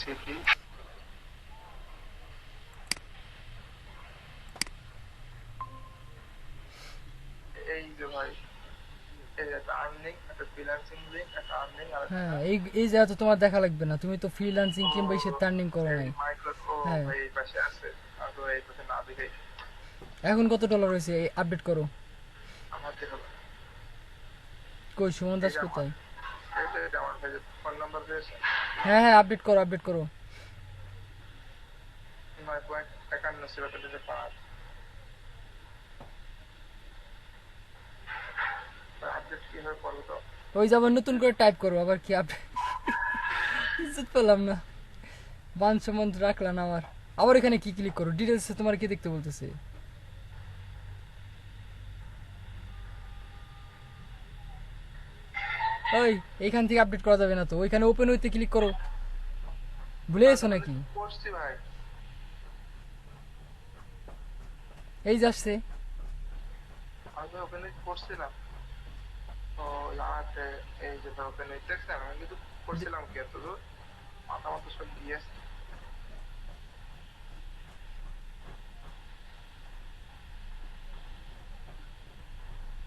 City এই যে ভাই এই একটা আর্নিং একটা ফ্রিল্যান্সিং লিংক একটা আর্নিং আর হ্যাঁ এই জায়গা তো তোমার দেখা লাগবে না, তুমি তো ফ্রিল্যান্সিং কিংবা ইসে টার্নিং করো নাই। মাইক্রো ও হ্যাঁ ভাই এই পাশে আছে আর তো এই পাশে না দেখে এখন কত ডলার হয়েছে আপডেট করো। আমার দেখো কই সুমন এই দাস যে আমার কোথায়? এটা আমার ভাই ফোন নাম্বার দিয়েছে হ্যাঁ হ্যাঁ আপডেট করো আপডেট করো। 9.51 ছিল তো যে 5 আপডেট কিভাবে করবো তো ওই যাবার নতুন করে টাইপ করো আবার কি আপডেট। ইজ্জত পেলাম না, মান সম্মান রাখলা না আমার। আবার এখানে কি ক্লিক করো, ডিটেলসে তোমার কি দেখতে বলতেছে? ওই এইখান থেকে আপডেট করা যাবে না তো, ওইখানে ওপেন হইতে ক্লিক করো। ভুলে গেছো নাকি? করছি ভাই এই যাচ্ছে। আমি ওপেন করছিলাম তো লাস্টে এই যে ওপেন দেখছেন আমি কিন্তু করছিলাম কি এত দূর মাথা মতো সব গিয়েছে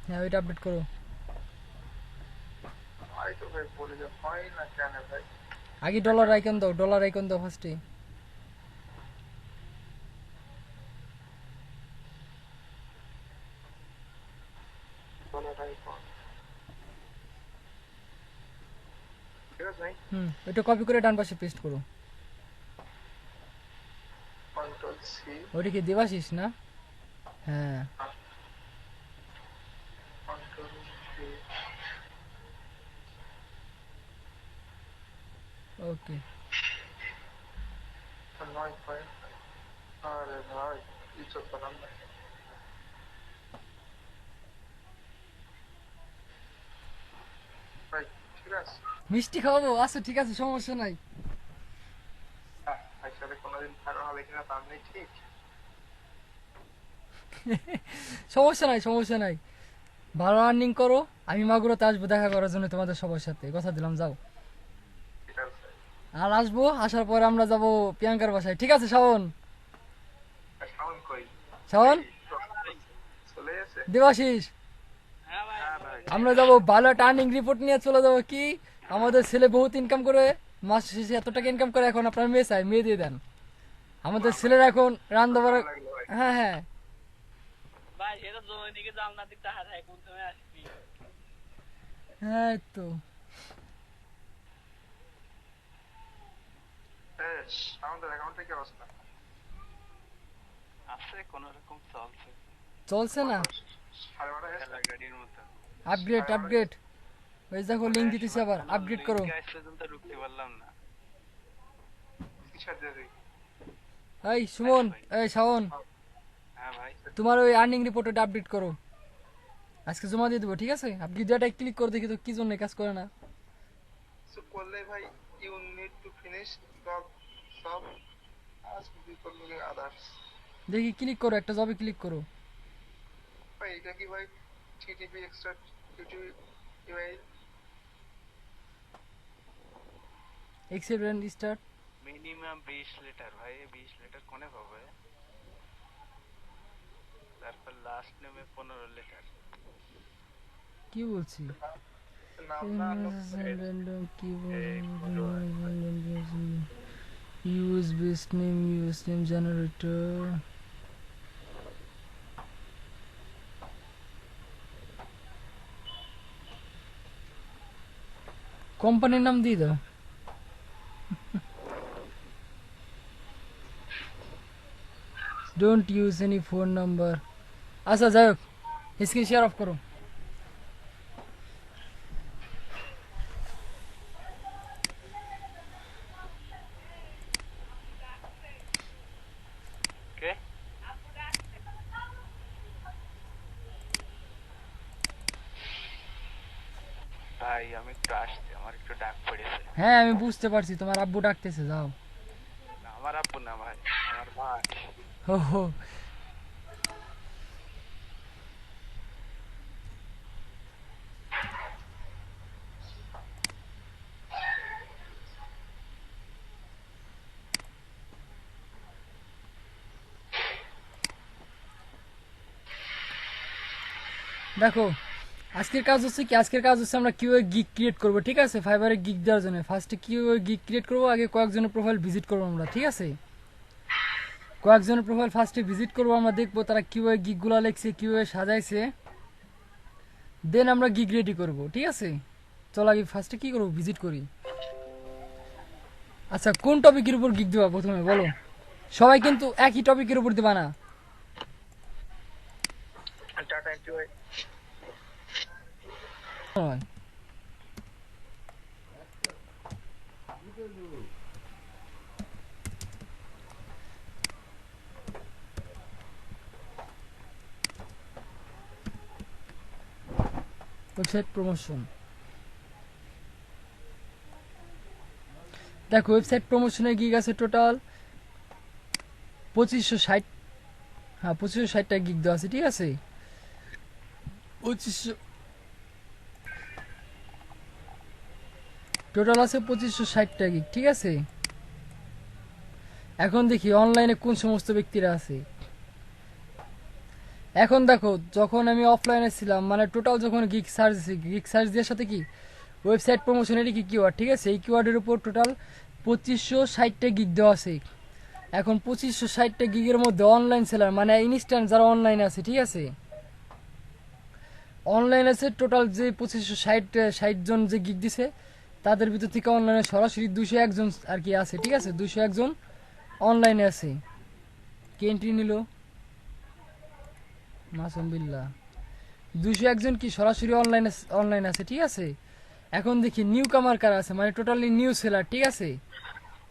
হ্যাঁ ওইটা আপডেট করো। ভাই তো ভাই বলে যে হয় না কেন ভাই আগে ডলার আইকন দাও, ডলার আইকন দাও ফার্স্টে। বলাটাই কর ঠিক আছে ভাই ওইটা কপি করে ডান পাশে পেস্ট করো। কন্ট্রোল সি ওইটা কি দেবাশিস না? হ্যাঁ কন্ট্রোল সি ওকে। 9 আরে ভাই ইজ্জত পেলাম না ভাই ঠিক আছে মিষ্টি খাওয়াবো, আচ্ছা ঠিক আছে সমস্যা নাই। ভাই সাথে কোনোদিন থাকা হবে কিনা তার নেই ঠিক সমস্যা নাই সমস্যা নাই, ভালো আর্নিং করো। আমি মাগুরাতে আসবো দেখা করার জন্য তোমাদের সবার সাথে, কথা দিলাম যাও। ঠিক আছে আর আসবো, আসার পরে আমরা যাব প্রিয়াঙ্কার বাসায়, ঠিক আছে শাওন? সাউন্ড কই শাওন চলে গেছে দেবাশিস হ্যাঁ ভাই আমরা যাব ভালো একটা আর্নিং রিপোর্ট নিয়ে চলে যাবো। কি আমাদের ছেলে বহুত ইনকাম করে, মাস শেষে এত টাকা ইনকাম করে, এখন আপনার মেয়ে চাই, মেয়ে দিয়ে দেন। আমাদের ছেলেরা এখন রান্না বাড়া। ভালো লাগলো ভাই হ্যাঁ হ্যাঁ ভাই এটা জমিদিকে জাল না দিতে হারায় কোন সময় আসবি হ্যাঁ তো আমাদের অ্যাকাউন্টে কি অবস্থা আছে কোন রকম চলছে চলছে না। 12:30 গেছে খেলা গাড়ির মতো আপগ্রেড আপগ্রেড, ওই দেখো লিঙ্ক দিতেছি আবার, আপগ্রেড করো। গাইস পর্যন্ত ঢুকতে পারলাম না কিসের দেরি এই সুমন, এই শাওন, হ্যাঁ ভাই তোমার ওই আর্নিং রিপোর্টটা আপডেট করো, আজকে জমা দিয়ে দেবো, ঠিক আছে? আপনি দুটা ক্লিক করে দেখি তো কি জন্য কাজ করে না। কিছু করলে ভাই you need to finish job সব আজ বিফোর লুকিং আদার্স দেখি ক্লিক করো, একটা জবে ক্লিক করো। ভাই এটা কি ভাই টিটিপি এক্সট্রা টিটিপি ভাই accept and start. Minimum 20 litre ভাই 20 লিটার কোনে পাবে তারপর লাস্ট নেমে 15 লিটার কি বলছি? নাম না ইউজ বেস্ট নেম জেনারেটর। কোম্পানির নাম দিয়ে দাও। Don't use any phone number. আচ্ছা যাই হোক, স্ক্রিন শেয়ার অফ করো। কে ভাই আমি একটু আসছি আমার একটু ডাক পড়েছে হ্যাঁ আমি বুঝতে পারছি, তোমার আব্বু ডাকতেছে, যাও। না, আমার আব্বু না ভাই আমার ভাই হো হো। দেখো আজকের কাজ হচ্ছে কি, আজকের কাজ হচ্ছে আমরা কিভাবে গিগ ক্রিয়েট করব, ঠিক আছে। ফাইবারে গিগ দেওয়ার জন্য ফার্স্টে কিভাবে গিগ ক্রিয়েট করব, আগে কয়েকজনের প্রোফাইল ভিজিট করবো আমরা, ঠিক আছে। কয়েকজনের প্রোফাইল ফার্স্টে ভিজিট করবো, আমরা দেখবো তারা কিভাবে গিগগুলো লিখছে, কিভাবে সাজাইছে, দেন আমরা গিগ রেডি করব, ঠিক আছে। চল আগে ফার্স্টে কি করবো, ভিজিট করি। আচ্ছা কোন টপিকের উপর গিগ দেবা প্রথমে বলো? সবাই কিন্তু একই টপিকের উপর দেবা না। টাটা এন্ট্রি ভাই। হয়। ওয়েবসাইট প্রমোশন, দেখো ওয়েবসাইট প্রমোশনের গিগ আছে টোটাল 2560। হ্যাঁ 2560টা গিগ দেওয়া আছে, ঠিক আছে। 2500 টোটাল আছে 2560টা গিগ, ঠিক আছে। এখন দেখি অনলাইনে কোন সমস্ত ব্যক্তিরা আছে। এখন দেখো যখন আমি অফলাইনে ছিলাম, মানে টোটাল যখন গিগ সার্চ দেওয়ার সাথে কি ওয়েবসাইট প্রমোশনের কি কিওয়ার্ড, ঠিক আছে, এই কিওয়ার্ডের উপর টোটাল 2560টা গিগ দেওয়া আছে। এখন 2560টা গিগের মধ্যে অনলাইন সেলার মানে ইনস্ট্যান্ট যারা অনলাইনে আছে, ঠিক আছে, অনলাইন আছে টোটাল যে 2560 জন যে গিগ দিছে, তাদের ভিতর থেকে অনলাইনে সরাসরি 201 জন আর কি আছে, ঠিক আছে। 201 জন অনলাইনে আছে। কে এন্ট্রি নিল? মাসুম বিল্লাহ। 201 জন কি সরাসরি অনলাইন আছে, ঠিক আছে। এখন দেখি নিউ কামার কারা আছে, মানে টোটালি নিউ সেলার, ঠিক আছে,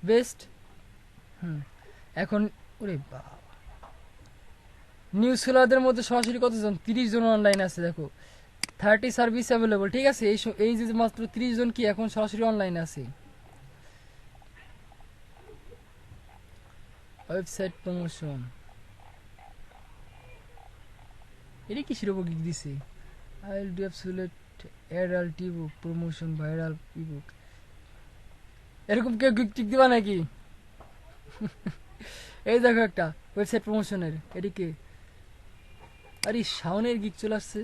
বেস্ট। এখন ওরে বাবা, নিউ সেলারদের মধ্যে সরাসরি কতজন? 30 জন অনলাইন আছে। দেখো 30 সার্ভিস অ্যাভেলেবল, ঠিক আছে। এই যে মাত্র 30 জন কি এখন সরাসরি অনলাইন আছে। ওয়েবসাইট প্রমোশন, এটা কিসের উপর গিগ দিছে? I will do absolute adult ebook promotion viral ebook, এরকম কেউ গিগ টিক দিবা নাকি? এই দেখো একটা ওয়েবসাইট প্রমোশনের, এদিকে আরে শাওনের গিগ চলে আসছে।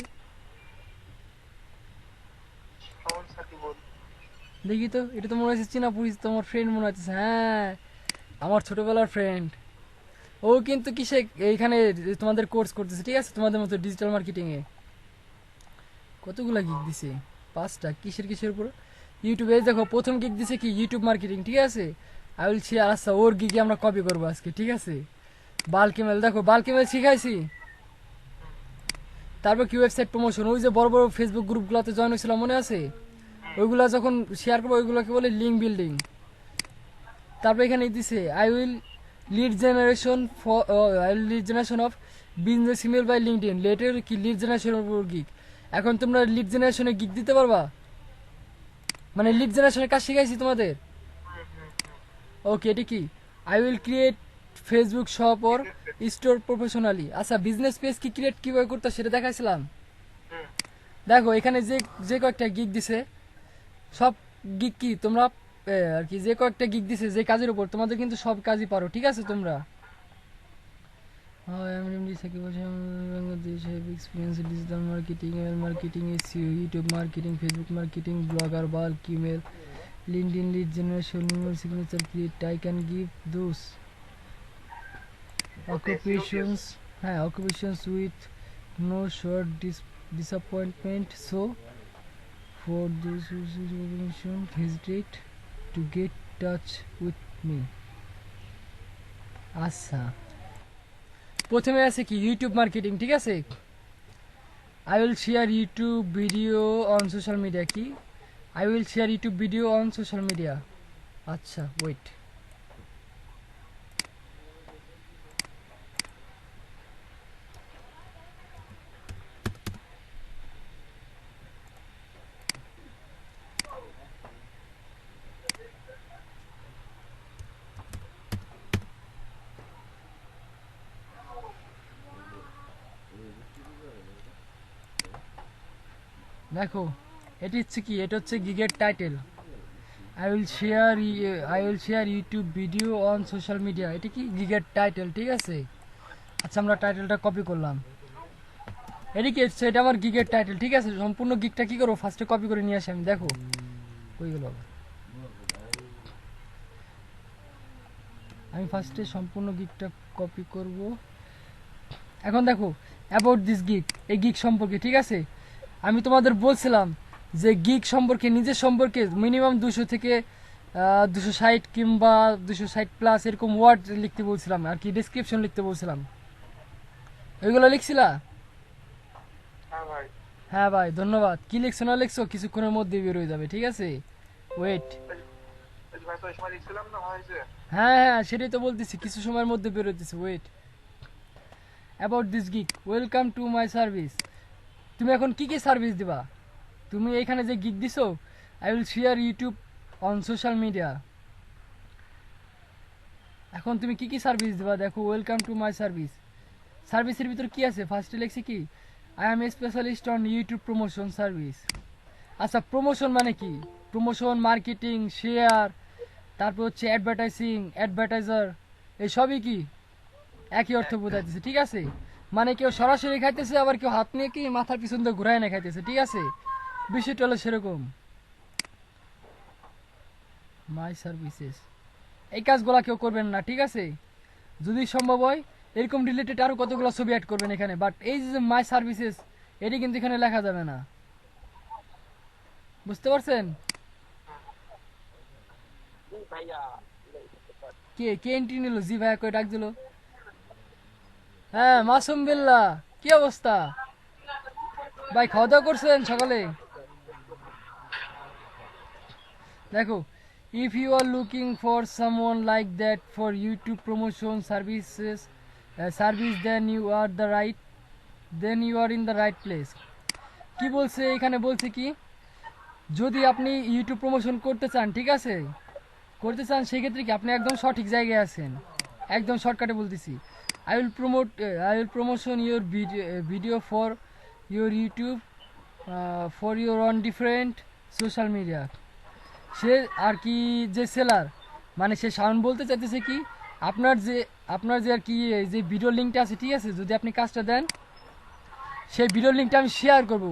কমন সাথী বল। দেখি তো, এটা তো মনে হচ্ছে চেনা পরিচিত, তোমার ফ্রেন্ড মনে হচ্ছে। হ্যাঁ আমার ছোটবেলার ফ্রেন্ড। ও কিন্তু কিসে এইখানে তোমাদের কোর্স করতেছে, ঠিক আছে, তোমাদের মতো ডিজিটাল মার্কেটিং এ। কতগুলা গিগ দিছে? 5টা। কিসের উপর? ইউটিউবে। এই দেখো প্রথম গিগ দিছে কি ইউটিউব মার্কেটিং, ঠিক আছে। I will share. আচ্ছা ওর গিগে আমরা কপি করবো আজকে, ঠিক আছে। বাল্ক ইমেল, দেখো বাল্ক ইমেল শিখাইছি। তারপর কি ওয়েবসাইট প্রমোশন, ওই যে বড় বড় ফেসবুক গ্রুপগুলোতে জয়েন হয়েছিলাম মনে আছে, ওইগুলা যখন শেয়ার করবো ওইগুলোকে বলে লিঙ্ক বিল্ডিং। তারপর এখানে দিছে I will lead generation of business email by LinkedIn. লেটের কি লিড জেনারেশনের উপর গিগ। এখন তোমরা লিড জেনারেশনে গিগ দিতে পারবা, মানে লিড জেনারেশনের কাজ শিখাইছি তোমাদের। ওকে, এটা কি I will create Facebook shop or store professionally. আচ্ছা বিজনেস পেজ কি ক্রিয়েট কিভাবে করতে সেটা দেখাইছিলাম। দেখো এখানে যে যে কয়েকটা গিগ দিছে, সব গিগ কি তোমরা আর কি যে কয়েকটা গিগ দিছে যে কাজের উপর, তোমাদের কিন্তু সব কাজই পারো, ঠিক আছে তোমরা। Experience digital marketing, email marketing, SEO, YouTube marketing, Facebook marketing, blogger, bulk email, LinkedIn, lead generation, email signature create. I can give those occupations, হ্যাঁ occupations with no short disappointment, so for those who don't hesitate to get touch with me. আচ্ছা প্রথমে আছে কি YouTube marketing, ঠিক আছে। I will share YouTube video on social media. কি I will share YouTube video on social media. আচ্ছা wait, দেখো এটি হচ্ছে কি, এটা হচ্ছে গিগের title. I will share YouTube video on social media, এটা কি গিগের টাইটেল, ঠিক আছে। আচ্ছা আমরা টাইটেলটা কপি করলাম। এদিকে এটা আমার গিগের টাইটেল, ঠিক আছে? সম্পূর্ণ গিগটা কি করবো, ফার্স্টে কপি করে নিয়ে আসি আমি, দেখো ওইগুলো আমি ফার্স্টে সম্পূর্ণ গিগটা কপি করব। এখন দেখো অ্যাবাউট দিস গিগ, এই গিগ সম্পর্কে, ঠিক আছে? আমি তোমাদের বলছিলাম যে গিগ সম্পর্কে, নিজের সম্পর্কে মিনিমাম 200 থেকে 260 কিংবা 260 প্লাস এরকম ওয়ার্ড লিখতে বলছিলাম আর কি, ডেসক্রিপশন লিখতে বলছিলাম। ওইগুলো লিখছিলা? হ্যাঁ ভাই। হ্যাঁ ভাই ধন্যবাদ। কি লিখছো না লিখছো কিছুক্ষণের মধ্যে বের হয়ে যাবে, ঠিক আছে? ওয়েট। এই যে ভাই তো ওই সময় লিখছিলাম না হয়েছে। হ্যাঁ হ্যাঁ সেটাই তো বলতেছি, কিছু সময়ের মধ্যে বের হইতেছে, wait. About this gig, welcome to my service. তুমি এখন কি কি সার্ভিস দিবা? তুমি এখানে যে গিগ দিছো, I will share YouTube on social media. এখন তুমি কি কি সার্ভিস দিবা দেখো, ওয়েলকাম টু মাই সার্ভিস। সার্ভিসের ভিতর কি আছে? ফার্স্টে লিখছি কি, I M A specialist on YouTube promotion service. আচ্ছা প্রমোশন মানে কি? প্রমোশন, মার্কেটিং, শেয়ার, তারপর হচ্ছে অ্যাডভার্টাইজিং, অ্যাডভার্টাইজার, এই সবই কি একই অর্থ বোঝাইতেছে, ঠিক আছে? মানে কেউ সরাসরি খাইতেছে, আবার কেউ হাত নিয়ে কি মাথার পিছন দিয়ে ঘুরায় না খাইতেছে, ঠিক আছে? বিষয়টা হলো সেরকম। মাই সার্ভিসেস, এই কাজগুলা কেউ করবেন না, ঠিক আছে? যদি সম্ভব হয় এরকম রিলেটেড আরো কতগুলো ছবি অ্যাড করবেন এখানে, বাট এই যে মাই সার্ভিসেস এটি কিন্তু এখানে লেখা যাবে না, বুঝতে পারছেন? ভাইয়া কে কে এন্ট্রি নিল? জি ভাইয়া কই ডাক দিল? হ্যাঁ মাসুম বিল্লাহ, কি অবস্থা ভাই? খাওয়া দাওয়া করছেন সকালে? দেখো, if you are looking for someone like that for YouTube promotion services service, then you are in the right place. কি বলছে এখানে? বলছে কি, যদি আপনি ইউটিউব প্রমোশন করতে চান, ঠিক আছে, করতে চান, সেক্ষেত্রে কি আপনি একদম সঠিক জায়গায় আছেন। একদম শর্টকাটে বলতেছি, I will promotion your video for your YouTube for your on different social media. সে আর কি যে সেলার, মানে সে সাউন্ড বলতে চাইতেছে কি, আপনার যে আর কি এই যে ভিডিও লিঙ্কটা আছে, ঠিক আছে, যদি আপনি কাজটা দেন, সেই ভিডিও লিঙ্কটা আমি শেয়ার করব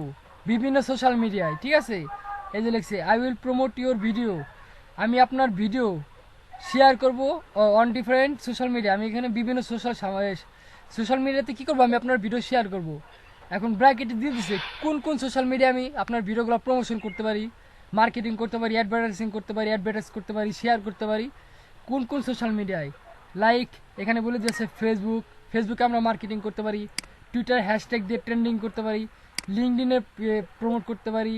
বিভিন্ন সোশ্যাল মিডিয়ায়, ঠিক আছে? এই যে লিখছে I will promote your video, আমি আপনার ভিডিও শেয়ার করব অন ডিফারেন্ট সোশ্যাল মিডিয়া। আমি এখানে বিভিন্ন সোশ্যাল মিডিয়াতে কি করব, আমি আপনার ভিডিও শেয়ার করব। এখন ব্র্যাকেটে দিয়ে দিছে কোন কোন সোশ্যাল মিডিয়া আমি আপনার ভিডিওগুলো প্রমোশন করতে পারি, মার্কেটিং করতে পারি, অ্যাডভার্টাইজিং করতে পারি, অ্যাডভার্টাইজ করতে পারি, শেয়ার করতে পারি, কোন কোন সোশ্যাল মিডিয়ায়। লাইক এখানে বলে দিয়েছে ফেসবুকে আমরা মার্কেটিং করতে পারি, টুইটার হ্যাশট্যাগ দিয়ে ট্রেন্ডিং করতে পারি, লিঙ্কডইনে প্রমোট করতে পারি,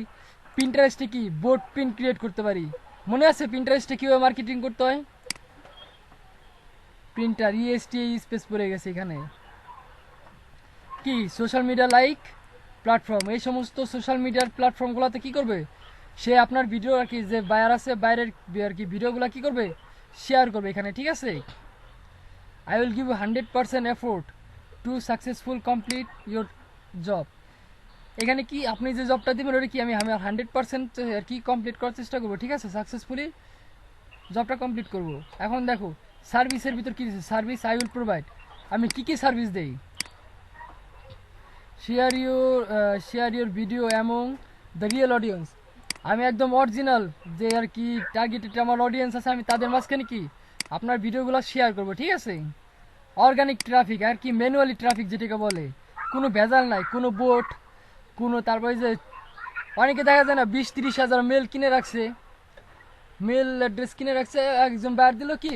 পিন্টারেস্টে কি বোর্ড পিন ক্রিয়েট করতে পারি। মনে আছে পিন্টারেস্টে কীভাবে মার্কেটিং করতে হয়? প্রিন্টার ইএসটি স্পেস পড়ে গেছে এখানে। কি সোশ্যাল মিডিয়া লাইক প্ল্যাটফর্ম, এই সমস্ত সোশ্যাল মিডিয়ার প্ল্যাটফর্মগুলোতে কি করবে, সে আপনার ভিডিও আর কি যে বায়ার আছে বাইরের আর কি ভিডিওগুলো কি করবে, শেয়ার করবে এখানে, ঠিক আছে? I will give 100% effort to successful complete your job. এখানে কি আপনি যে জবটা দেবেন ওটা কি আমি 100% আর কি কমপ্লিট করার চেষ্টা করবো, ঠিক আছে? সাকসেসফুলি জবটা কমপ্লিট করব। এখন দেখো সার্ভিসের ভিতর কি দিচ্ছে, সার্ভিস আই উইল প্রোভাইড, আমি কি কি সার্ভিস দেই, share your video among the real audience. আমি একদম অরিজিনাল যে আর কি টার্গেটেড আমার অডিয়েন্স আছে, আমি তাদের মাঝখানে কি আপনার ভিডিওগুলো শেয়ার করব, ঠিক আছে? অর্গানিক ট্রাফিক আর কি ম্যানুয়ালি ট্রাফিক যেটাকে বলে, কোনো ভেজাল নাই, কোনো বোট, কোনো তারপরে যে অনেকে দেখা যায় না 20-30 হাজার মেল কিনে রাখছে, মেল অ্যাড্রেস কিনে রাখছে, একজন বাইরে দিল কি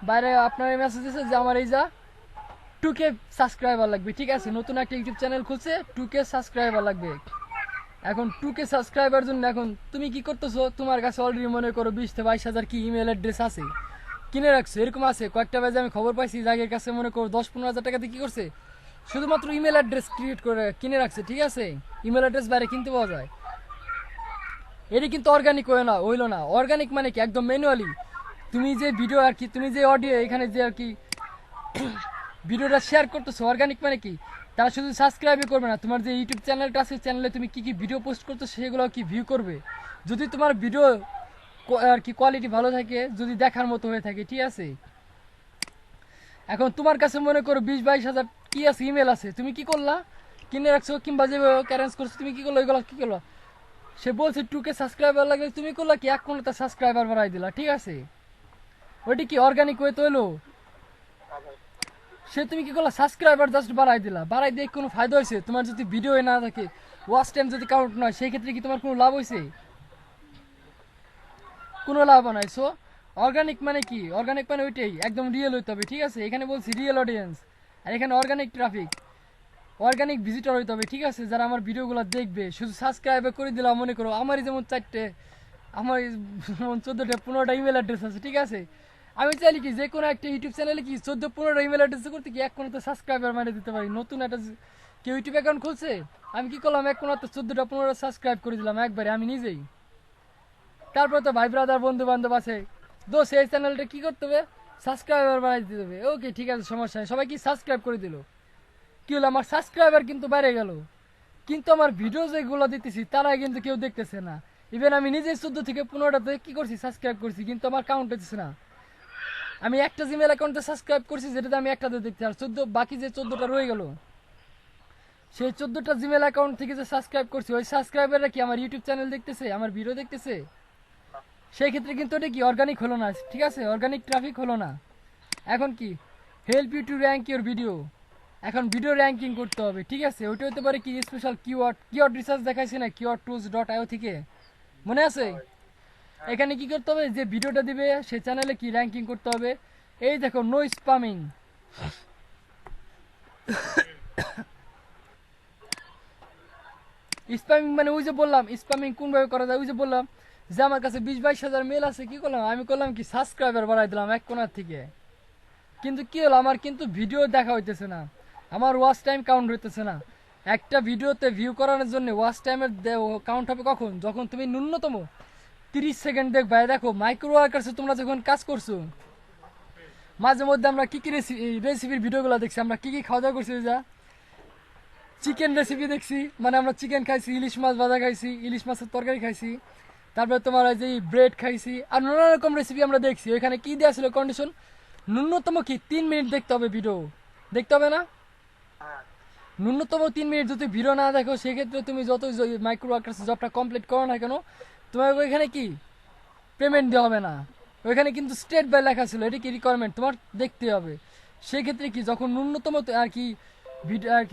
বাইরে আপনার মেসেজ দিয়েছে যে আমার এই যা 2K সাবস্ক্রাইবার লাগবে, ঠিক আছে? নতুন একটা ইউটিউব চ্যানেল খুলছে, 2K সাবস্ক্রাইবার লাগবে। এখন 2K সাবস্ক্রাইবার জন্য এখন তুমি কি করতেছো, তোমার কাছে অলরেডি মনে করো 20-22 হাজার কি ইমেল অ্যাড্রেস আছে, কিনে রাখছো, এরকম আছে কয়েকটা বাজে আমি খবর পাইছি জাগের কাছে মনে করো 10-15 হাজার টাকাতে কি করছে, শুধুমাত্র ইমেল অ্যাড্রেস ক্রিয়েট করে কিনে রাখছে, ঠিক আছে? ইমেল অ্যাড্রেস বাইরে কিনতে পাওয়া যায়। এটি কিন্তু অর্গানিক হইলো না। অর্গানিক মানে কি একদম ম্যানুয়ালি তুমি যে ভিডিও আর কি, তুমি যে অডিও এখানে যে আর কি ভিডিওটা শেয়ার করতেছো, অর্গানিক মানে কি তারা শুধু সাবস্ক্রাইবই করবে না, তোমার যে ইউটিউব চ্যানেলটা আছে চ্যানেলে তুমি কি কি ভিডিও পোস্ট করছো সেগুলো কি ভিউ করবে। যদি তোমার ভিডিও আর কি কোয়ালিটি ভালো থাকে, যদি দেখার মতো হয়ে থাকে, ঠিক আছে? এখন তোমার কাছে মনে করো 20-22 হাজার কি আছে, ইমেল আছে, তুমি কি করলা, কিনে রাখছো কিংবা যেভাবে অ্যারেঞ্জ করছো, তুমি কি করলো, এগুলো কি করলো? সে বলছে 2K সাবস্ক্রাইবার লাগে, তুমি করলা কি 1 তার সাবস্ক্রাইবার বাড়াই দিলা, ঠিক আছে? ওইটা কি অর্গানিক ওয়ে তৈলো? হ্যাঁ ভাই। সে তুমি কি করলা, সাবস্ক্রাইবার জাস্ট বাড়াই দিলা, বাড়াই দিয়ে কোনো ফায়দা হয়েছে? তোমার যদি ভিডিও না থাকে, ওয়াচ টাইম যদি কাউন্ট নয়, সেই ক্ষেত্রে কি তোমার কোনো লাভ হয়েছে? কোনো লাভ নাই। সো অর্গানিক মানে কি? অর্গানিক মানে ওইটাই, একদম রিয়েল হইতে হবে, ঠিক আছে? এখানে বলছি রিয়েল অডিয়েন্স, আর এখানে অর্গানিক ট্রাফিক, অর্গানিক ভিজিটর হইতে হবে, ঠিক আছে? যারা আমার ভিডিওগুলো দেখবে, শুধু সাবস্ক্রাইব করে দিলাম, মনে করো আমারই যেমন 4টে, আমার যেমন 14টা 15টা ইমেল অ্যাড্রেস আছে, ঠিক আছে? আমি চাইলে কি যে কোনো একটা ইউটিউব চ্যানেলে কি 14-15টা ইমেল অ্যাড্রেস করতে কি 1 সাবস্ক্রাইবার মানে দিতে পারি। নতুন একটা কেউ ইউটিউব অ্যাকাউন্ট খুলছে, আমি কি করলাম 14টা 15টা সাবস্ক্রাইব করে দিলাম একবারে আমি নিজেই। তারপর তো ভাই ব্রাদার বন্ধু বান্ধব আছে, দোষ এই চ্যানেলটা কি করতে হবে, সাবস্ক্রাইবার বাড়াই দিতে হবে। ওকে ঠিক আছে, সমস্যা নেই, সবাই কি সাবস্ক্রাইব করে দিল, কি হলো, আমার সাবস্ক্রাইবার কিন্তু বেড়ে গেল, কিন্তু আমার ভিডিও যেগুলো দিতেছি তারা কিন্তু কেউ দেখতেছে না। ইভেন আমি নিজে 14 থেকে 15টাতে কি করছি, সাবস্ক্রাইব করছি, কিন্তু আমার কাউন্ট হচ্ছে না। আমি একটা জিমেল অ্যাকাউন্টে সাবস্ক্রাইব করছি, যেটাতে আমি একটাতে দেখছি, আর বাকি যে 14টা রয়ে গেল, সেই 14টা জিমেল অ্যাকাউন্ট থেকে যে সাবস্ক্রাইব করছি, ওই সাবস্ক্রাইবাররা কি আমার ইউটিউব চ্যানেল দেখতেছে, আমার ভিডিও দেখতেছে? সেই ক্ষেত্রে কিন্তু এটা কি অর্গানিক হলো না, ঠিক আছে? অর্গানিক ট্রাফিক হলো না। এখন কি, help you to rank your video, এখন ভিডিও র্যাঙ্কিং করতে হবে, ঠিক আছে? ওইটা হতে পারে কি স্পেশাল কিওয়ার্ড রিসার্চ দেখাইছে না, keywordtools.io থেকে, মনে আছে? এখানে কি করতে হবে, যে ভিডিওটা দিবে সে চ্যানেলে কি র্যাঙ্কিং করতে হবে। এই দেখো, নো স্প্যামিং, স্প্যামিং মানে ওই যে বললাম, স্প্যামিং কোনভাবে করা যায়, ওই যে বললাম যে আমার কাছে 20-22 হাজার মেল আছে, কি করলাম আমি, করলাম কি সাবস্ক্রাইবার বাড়াই দিলাম 1 থেকে, কিন্তু কি হলো, আমার কিন্তু ভিডিও দেখা হইতেছে না, আমার ওয়াচ টাইম কাউন্ট হইতেছে না। একটা ভিডিওতে ভিউ করানোর জন্য ওয়াচ টাইমের কাউন্ট হবে কখন, যখন তুমি ন্যূনতম 30 সেকেন্ড দেখবা। দেখো মাইক্রো ওয়ার্কার্সে তোমরা যখন কাজ করছো, মাঝে মধ্যে আমরা কি কি রেসিপির ভিডিওগুলো দেখছি, আমরা কি কি খাওয়া দাওয়া করছি, যা চিকেন রেসিপি দেখছি, মানে আমরা চিকেন খাইছি, ইলিশ মাছ ভাজা খাইছি, ইলিশ মাছের তরকারি খাইছি, তারপরে তোমার এই যে ব্রেড খাইছি, আর নানা রকম রেসিপি আমরা দেখছি। ওইখানে কি দেওয়া ছিল কন্ডিশন, ন্যূনতম কি 3 মিনিট দেখতে হবে, ভিডিও দেখতে হবে না? হ্যাঁ ন্যূনতম 3 মিনিট যদি ভিডিও না দেখো, সেক্ষেত্রে তুমি যত মাইক্রো ওয়ার্কার্স জবটা কমপ্লিট করো না কেন, তোমার ওইখানে কি পেমেন্ট দেওয়া হবে না। ওইখানে কিন্তু স্টেট বাই লেখা ছিল, এটা কি রিকোয়ারমেন্ট তোমার দেখতে হবে। সেক্ষেত্রে কি, যখন ন্যূনতম আর কি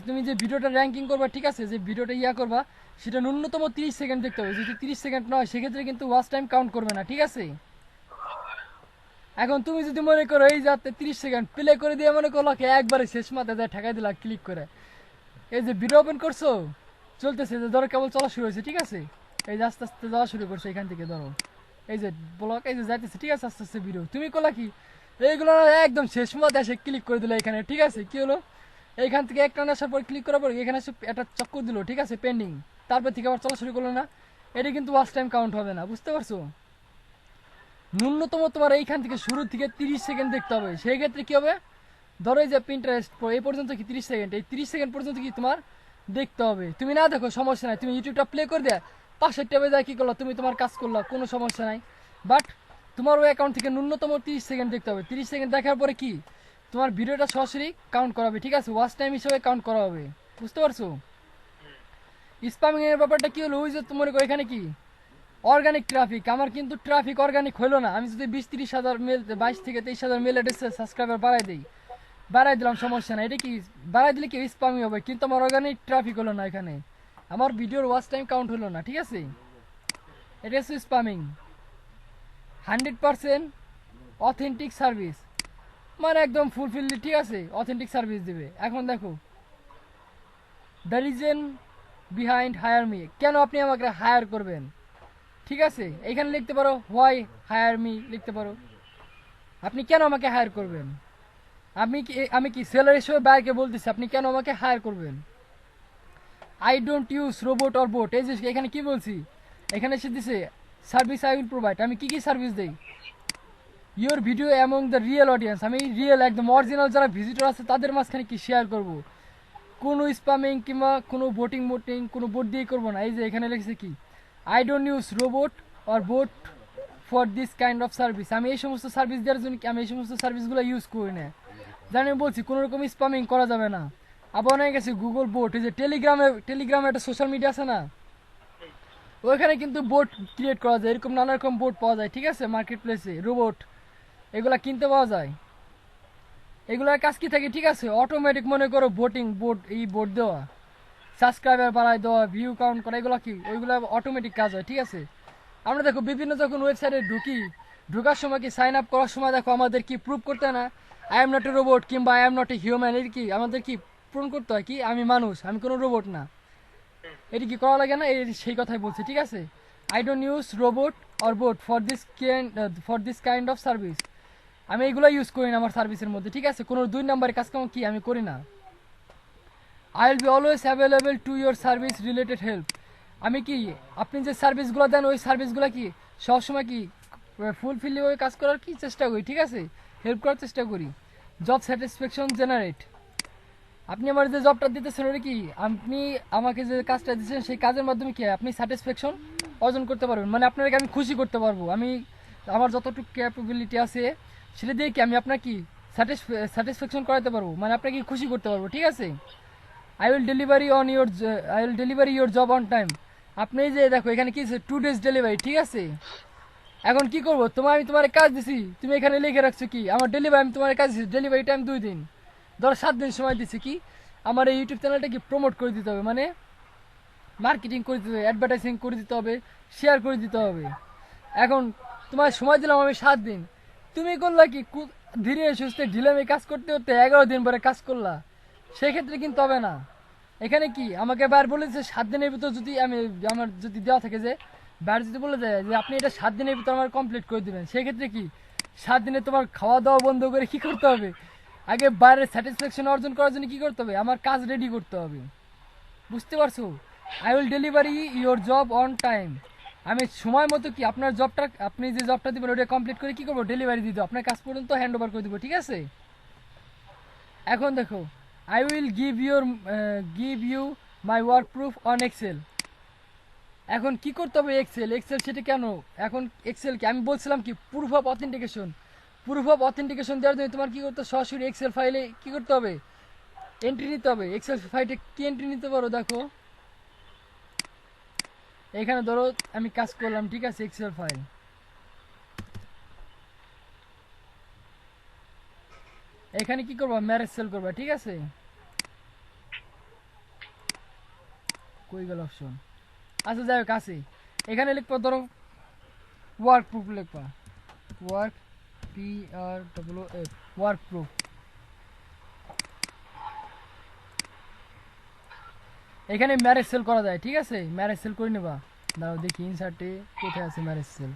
তুমি যে ভিডিওটা র্যাঙ্কিং করবা, ঠিক আছে, যে ভিডিওটা করবা, সেটা ন্যূনতম 30 সেকেন্ড দেখতে হবে। যদি 30 সেকেন্ড নয়, সেক্ষেত্রে কিন্তু ওয়াচ টাইম কাউন্ট করবে না, ঠিক আছে? এখন তুমি যদি মনে করো এই যাতে 30 সেকেন্ড প্লে করে দিয়ে মনে করলো একবারে শেষ মাথায় যায় ঠেকাই দিলা ক্লিক করে, এই যে ভিডিও ওপেন করছো, চলতেছে, যে ধরো কেবল চলা শুরু হয়েছে, ঠিক আছে, এই যে আস্তে আস্তে যাওয়া শুরু করছে, এখান থেকে ধরো এই যে ব্লক, এই যে যাইতেছে, ঠিক আছে, আস্তে আস্তে ভিডিও, তুমি করলা কি এইগুলো একদম শেষ মাথায় এসে ক্লিক করে দিলে এখানে, ঠিক আছে? কি হলো, এইখান থেকে একটা আসার পর ক্লিক করার পর এখানে এসে একটা চক্কর দিল, ঠিক আছে, পেন্ডিং, তারপর থেকে আবার চলা শুরু করলো না, এটা কিন্তু ওয়াচ টাইম কাউন্ট হবে না, বুঝতে পারছো? ন্যূনতম তোমার এইখান থেকে শুরু থেকে 30 সেকেন্ড দেখতে হবে। সেই ক্ষেত্রে কি হবে, ধরো এই যে পিন্টারেস্ট এই পর্যন্ত কি 30 সেকেন্ড, এই 30 সেকেন্ড পর্যন্ত কি তোমার দেখতে হবে। তুমি না দেখো সমস্যা নাই, তুমি ইউটিউবটা প্লে করে দেয়া পাশের ট্যাবে যায় কি করলো, তুমি তোমার কাজ করলা, কোনো সমস্যা নাই। বাট তোমার ওই অ্যাকাউন্ট থেকে ন্যূনতম 30 সেকেন্ড দেখতে হবে। 30 সেকেন্ড দেখার পরে কি তোমার ভিডিওটা সরাসরি কাউন্ট করা হবে, ঠিক আছে, ওয়াচ টাইম হিসেবে কাউন্ট করা হবে, বুঝতে পারছো? স্প্যামিং এর ব্যাপারটা কি হলো, ওই যে তোমার এখানে কি অর্গানিক ট্রাফিক, আমার কিন্তু ট্রাফিক অর্গানিক হলো না। আমি যদি 20-30 হাজার মেল, 22 থেকে 23 হাজার মেল অ্যাড্রেসে সাবস্ক্রাইবার বাড়াই দিলাম, সমস্যা না, এটা কি বাড়াই দিলে কি স্প্যামিং হবে, কিন্তু আমার অর্গানিক ট্রাফিক হলো না, এখানে আমার ভিডিওর ওয়াচ টাইম কাউন্ট হলো না, ঠিক আছে? এটা হচ্ছে স্প্যামিং। 100% অথেন্টিক সার্ভিস, মানে একদম ফুলফিল, ঠিক আছে, অথেন্টিক সার্ভিস দিবে। এখন দেখো, the reason behind higher me, কেন আপনি আমাকে হায়ার করবেন, ঠিক আছে? এখানে লিখতে পারো হোয়াই হায়ার মি, লিখতে পারো আপনি কেন আমাকে হায়ার করবেন। আমি কি সেলার হিসেবে বাইরকে বলতেছি আপনি কেন আমাকে হায়ার করবেন। I don't use robot or boat, এই যে এখানে কি বলছি, এখানে এসে দিছে সার্ভিস আই উইল প্রোভাইড, আমি কি কি সার্ভিস দেই, your video among the real audience, আমি রিয়েল একদম অরিজিনাল যারা ভিজিটর আছে তাদের মাঝখানে কি শেয়ার করব, কোনো স্প্যামিং কিংবা কোনো বোটিং কোনো বোট দিয়ে করবো না। এই যে এখানে লিখছে কি, I don't use robot or boat for this kind of service, আমি এই সমস্ত সার্ভিস দেওয়ার জন্য আমি এই সমস্ত সার্ভিসগুলো ইউজ করি না। জানি আমি বলছি কোনো রকম স্প্যামিং করা যাবে না, আবার অনেক গেছে গুগল বোট, এই যে টেলিগ্রামে একটা সোশ্যাল মিডিয়া আছে না, ওইখানে কিন্তু বোট ক্রিয়েট করা যায়, এরকম নানা রকম বোট পাওয়া যায়, ঠিক আছে, মার্কেট প্লেসে রোবট এগুলা কিনতে পাওয়া যায়। এগুলোর কাজ কি থাকে, ঠিক আছে, অটোমেটিক মনে করো বোট দেওয়া, সাবস্ক্রাইবার বাড়ায় দেওয়া, ভিউ কাউন্ট করা, এগুলো কি ওইগুলো অটোমেটিক কাজ হয়, ঠিক আছে। আমরা দেখো বিভিন্ন যখন ওয়েবসাইটে ঢোকার সময় কি সাইন আপ করার সময় দেখো আমাদের কি প্রুভ করতে হয় না, I am not a robot কিংবা I am not a human, এর কি আমাদের কি প্রুভ করতে হয় কি আমি মানুষ, আমি কোনো রোবট না, এটি কি করা লাগে না, এই সেই কথাই বলছি, ঠিক আছে। I don't use robot or boat for this kind of service, আমি এইগুলো ইউজ করি না আমার সার্ভিসের মধ্যে, ঠিক আছে, কোনো 2 নম্বরের কাজ কাম কি আমি করি না। I will be always available to your service related help, আমি কি আপনি যে সার্ভিসগুলো দেন ওই সার্ভিসগুলো কি সবসময় কি ফুলফিল হয়ে কাজ করার কি চেষ্টা করি, ঠিক আছে, হেল্প করার চেষ্টা করি। জব স্যাটিসফ্যাকশন জেনারেট, আপনি আমার যে জবটা দিতেছেন ওটা কি আপনি আমাকে যে কাজটা দিচ্ছেন সেই কাজের মাধ্যমে কি আপনি স্যাটিসফ্যাকশন অর্জন করতে পারবেন, মানে আপনাকে আমি খুশি করতে পারবো, আমি আমার যতটুকু ক্যাপাবিলিটি আছে সেটা দিয়ে কি আমি আপনার কি স্যাটিসফ্যাকশন করাতে পারবো, মানে আপনাকে খুশি করতে পারবো, ঠিক আছে। I will delivery your job on time, আপনি যে দেখো এখানে কি 2 days ডেলিভারি, ঠিক আছে। এখন কি করবো, আমি তোমার কাজ দিছি, তুমি এখানে লিখে রাখছো কি আমার ডেলিভারি, আমি তোমার কাজ দিছি ডেলিভারি টাইম 2 দিন, ধরো 7 দিন সময় দিছি কি আমার এই ইউটিউব চ্যানেলটা কি প্রমোট করে দিতে হবে, মানে মার্কেটিং করে দিতে হবে, অ্যাডভার্টাইজিং করে দিতে হবে, শেয়ার করে দিতে হবে। এখন তোমার সময় দিলাম আমি 7 দিন, তুমি করলা কি ধীরে সুস্থে ঢিলামি কাজ করতে করতে 11 দিন পরে কাজ করলা, সেক্ষেত্রে কিন্তু হবে না। এখানে কি আমাকে বার বলেছে 7 দিনের ভিতর যদি আমার যদি দেওয়া থাকে যে বার যদি বলে যায় যে আপনি এটা 7 দিনের ভিতর আমার কমপ্লিট করে দেবেন, সেক্ষেত্রে কি 7 দিনে তোমার খাওয়া দাওয়া বন্ধ করে কি করতে হবে, আগে বাইরের স্যাটিসফ্যাকশন অর্জন করার জন্য কি করতে হবে, আমার কাজ রেডি করতে হবে, বুঝতে পারছো। I will delivery your job on time, আমি সময় মতো কি আপনার জবটা আপনি যে জবটা দেবেন ওটা কমপ্লিট করে কি করবো ডেলিভারি দিয়ে দেবো, আপনার কাজ পর্যন্ত হ্যান্ড ওভার করে দেবো, ঠিক আছে। এখন দেখো I will give you my work proof on Excel, এখন কি করতে হবে এক্সেল সেটা কেন, এখন এক্সেল কি আমি বলছিলাম কি প্রুফ অফ অথেন্টিকেশন দেওয়ার জন্য তোমার কি করতে সরাসরি এক্সেল ফাইলে কি করতে হবে এন্ট্রি নিতে হবে। এক্সেল ফাইলে কি এন্ট্রি নিতে পারো দেখো, এখানে ধরো আমি কাজ করলাম, ঠিক আছে, এক্সেল ফাইল, এখানে কি করবো ম্যারেজ সেল করবা, ঠিক আছে, কই গেল অপশন, আচ্ছা যাই হোক আছে, এখানে লিখবো ধরো ওয়ার্ক প্রুফ লিখবা, ওয়ার্ক PROOF ওয়ার্ক প্রুফ, এখানে ম্যারেজ সেল করা যায়, ঠিক আছে, ম্যারেজ সেল করে নেবা, দাঁড়াও দেখি ইনসার্টে কোথায় আছে ম্যারেজ সেল,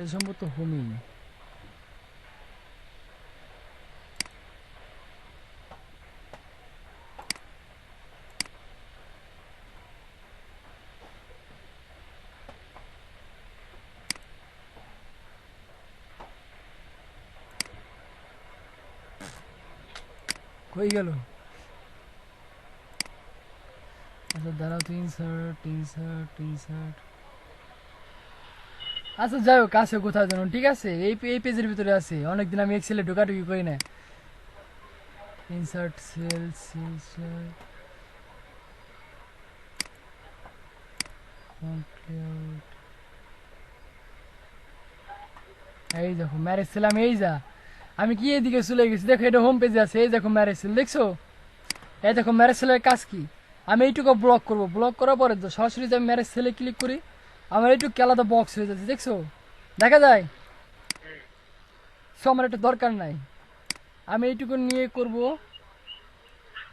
এই সম্ভবত হোমি, কই গেল, আচ্ছা দাঁড়াও তো ইনসার্ট, আচ্ছা যাই হোক আছে কোথাও যেন, ঠিক আছে, এই পেজের ভিতরে আছে, অনেকদিন আমি এক্সেলে ঢোকাঢুকি করি না, ইনসার্ট সেলস এই দেখো ম্যারেজ সেল, আমি এই যা আমি কি এদিকে চলে গেছি, দেখো এটা হোম পেজে আছে, এই দেখো ম্যারেজ সেল দেখছো, এই দেখো ম্যারেজ সেলের কাজ কি, আমি এইটুকু ব্লক করবো, ব্লক করার পরে সরাসরি যে আমি ম্যারেজ সেলে ক্লিক করি আমার এইটুকু আলাদা বক্স হয়ে যাচ্ছে, দেখছো দেখা যায়, সো আমার এটা দরকার নাই, আমি এইটুকু নিয়ে করব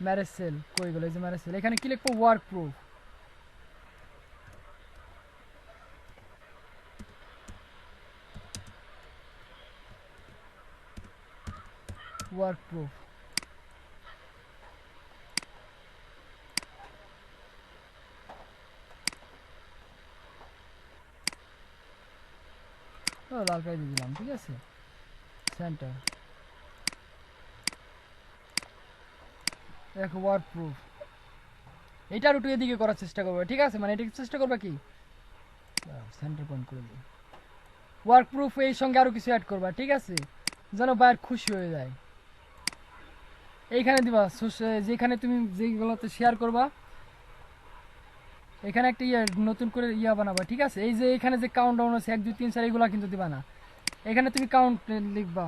ম্যারেজ সেল, কই গেল এই যে ম্যারেজ সেল, এখানে কি লিখবো ওয়ার্ক প্রুফ, ওয়ার্ক প্রুফ, লাল কাই দিয়ে দিলাম, ঠিক আছে, সেন্টার, দেখো ওয়ার্ক প্রুফ, এটার একটু এদিকে করার চেষ্টা করবে, ঠিক আছে, মানে এটাকে চেষ্টা করবে কি সেন্টার পয়েন্ট করে দিই, ওয়ার্ক প্রুফ এই সঙ্গে আরো কিছু অ্যাড করবা, ঠিক আছে, যেন বাইর খুশি হয়ে যায়, এইখানে দিবা যেখানে তুমি যেগুলোতে শেয়ার করবা এখানে একটা নতুন করে বানাবা, ঠিক আছে? এই যে এখানে যে কাউন্ট ডাউন আছে 1 2 3 4 এগুলা কিন্তু দিবা না, এখানে তুমি কাউন্ট লিখবা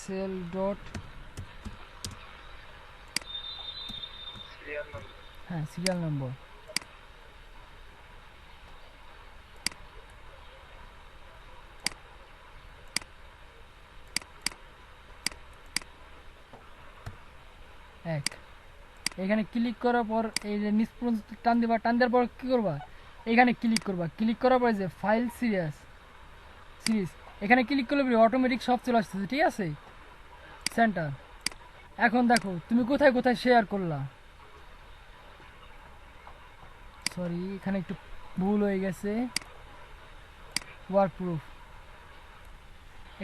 sl ডট সিরিয়াল নাম্বার। হ্যাঁ সিরিয়াল নম্বর। এক, এখানে ক্লিক করার পর এই যে নিচ পর্যন্ত টান দিবা, টান দেওয়ার পর কি করবা, এখানে ক্লিক করবা, ক্লিক করার পর যে ফাইল সিরিজ এখানে ক্লিক করলে অটোমেটিক সব চলে আসতেছে, ঠিক আছে? সেন্টার। এখন দেখো তুমি কোথায় কোথায় শেয়ার করলা, সরি এখানে একটু ভুল হয়ে গেছে, ওয়ার্ক প্রুফ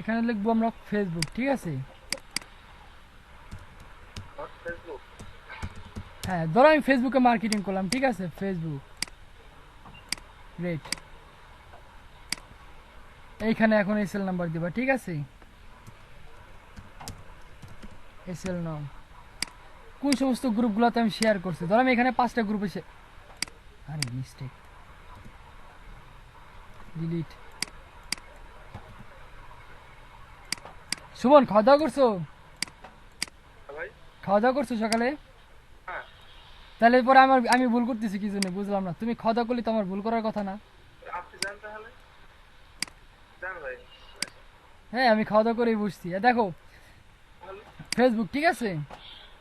এখানে লিখবো আমরা ফেসবুক, ঠিক আছে? Not Facebook. হ্যাঁ ধরো আমি ফেসবুকে মার্কেটিং করলাম, ঠিক আছে? ফেসবুক রেট, এইখানে এখন এসএল নাম্বার দিবা, ঠিক আছে? এসএল নাম কোন সমস্ত গ্রুপগুলোতে আমি শেয়ার করছি, ধরো আমি এখানে 5টা গ্রুপে আরে মিস্টেক, ডিলিট। সুমন খাওয়া দাওয়া করছো? ভাই খাওয়া দাওয়া করছো সকালে? হ্যাঁ, তাহলে পরে আমি ভুল করতেছি কি জন্য বুঝলাম না, তুমি খাওয়া দাওয়া করলে তো আমার ভুল করার কথা না। আপনি যান তাহলে, যান ভাই। হ্যাঁ আমি খাওয়া দাওয়া করেই বুঝছি। দেখো তাহলে ফেসবুক, ঠিক আছে?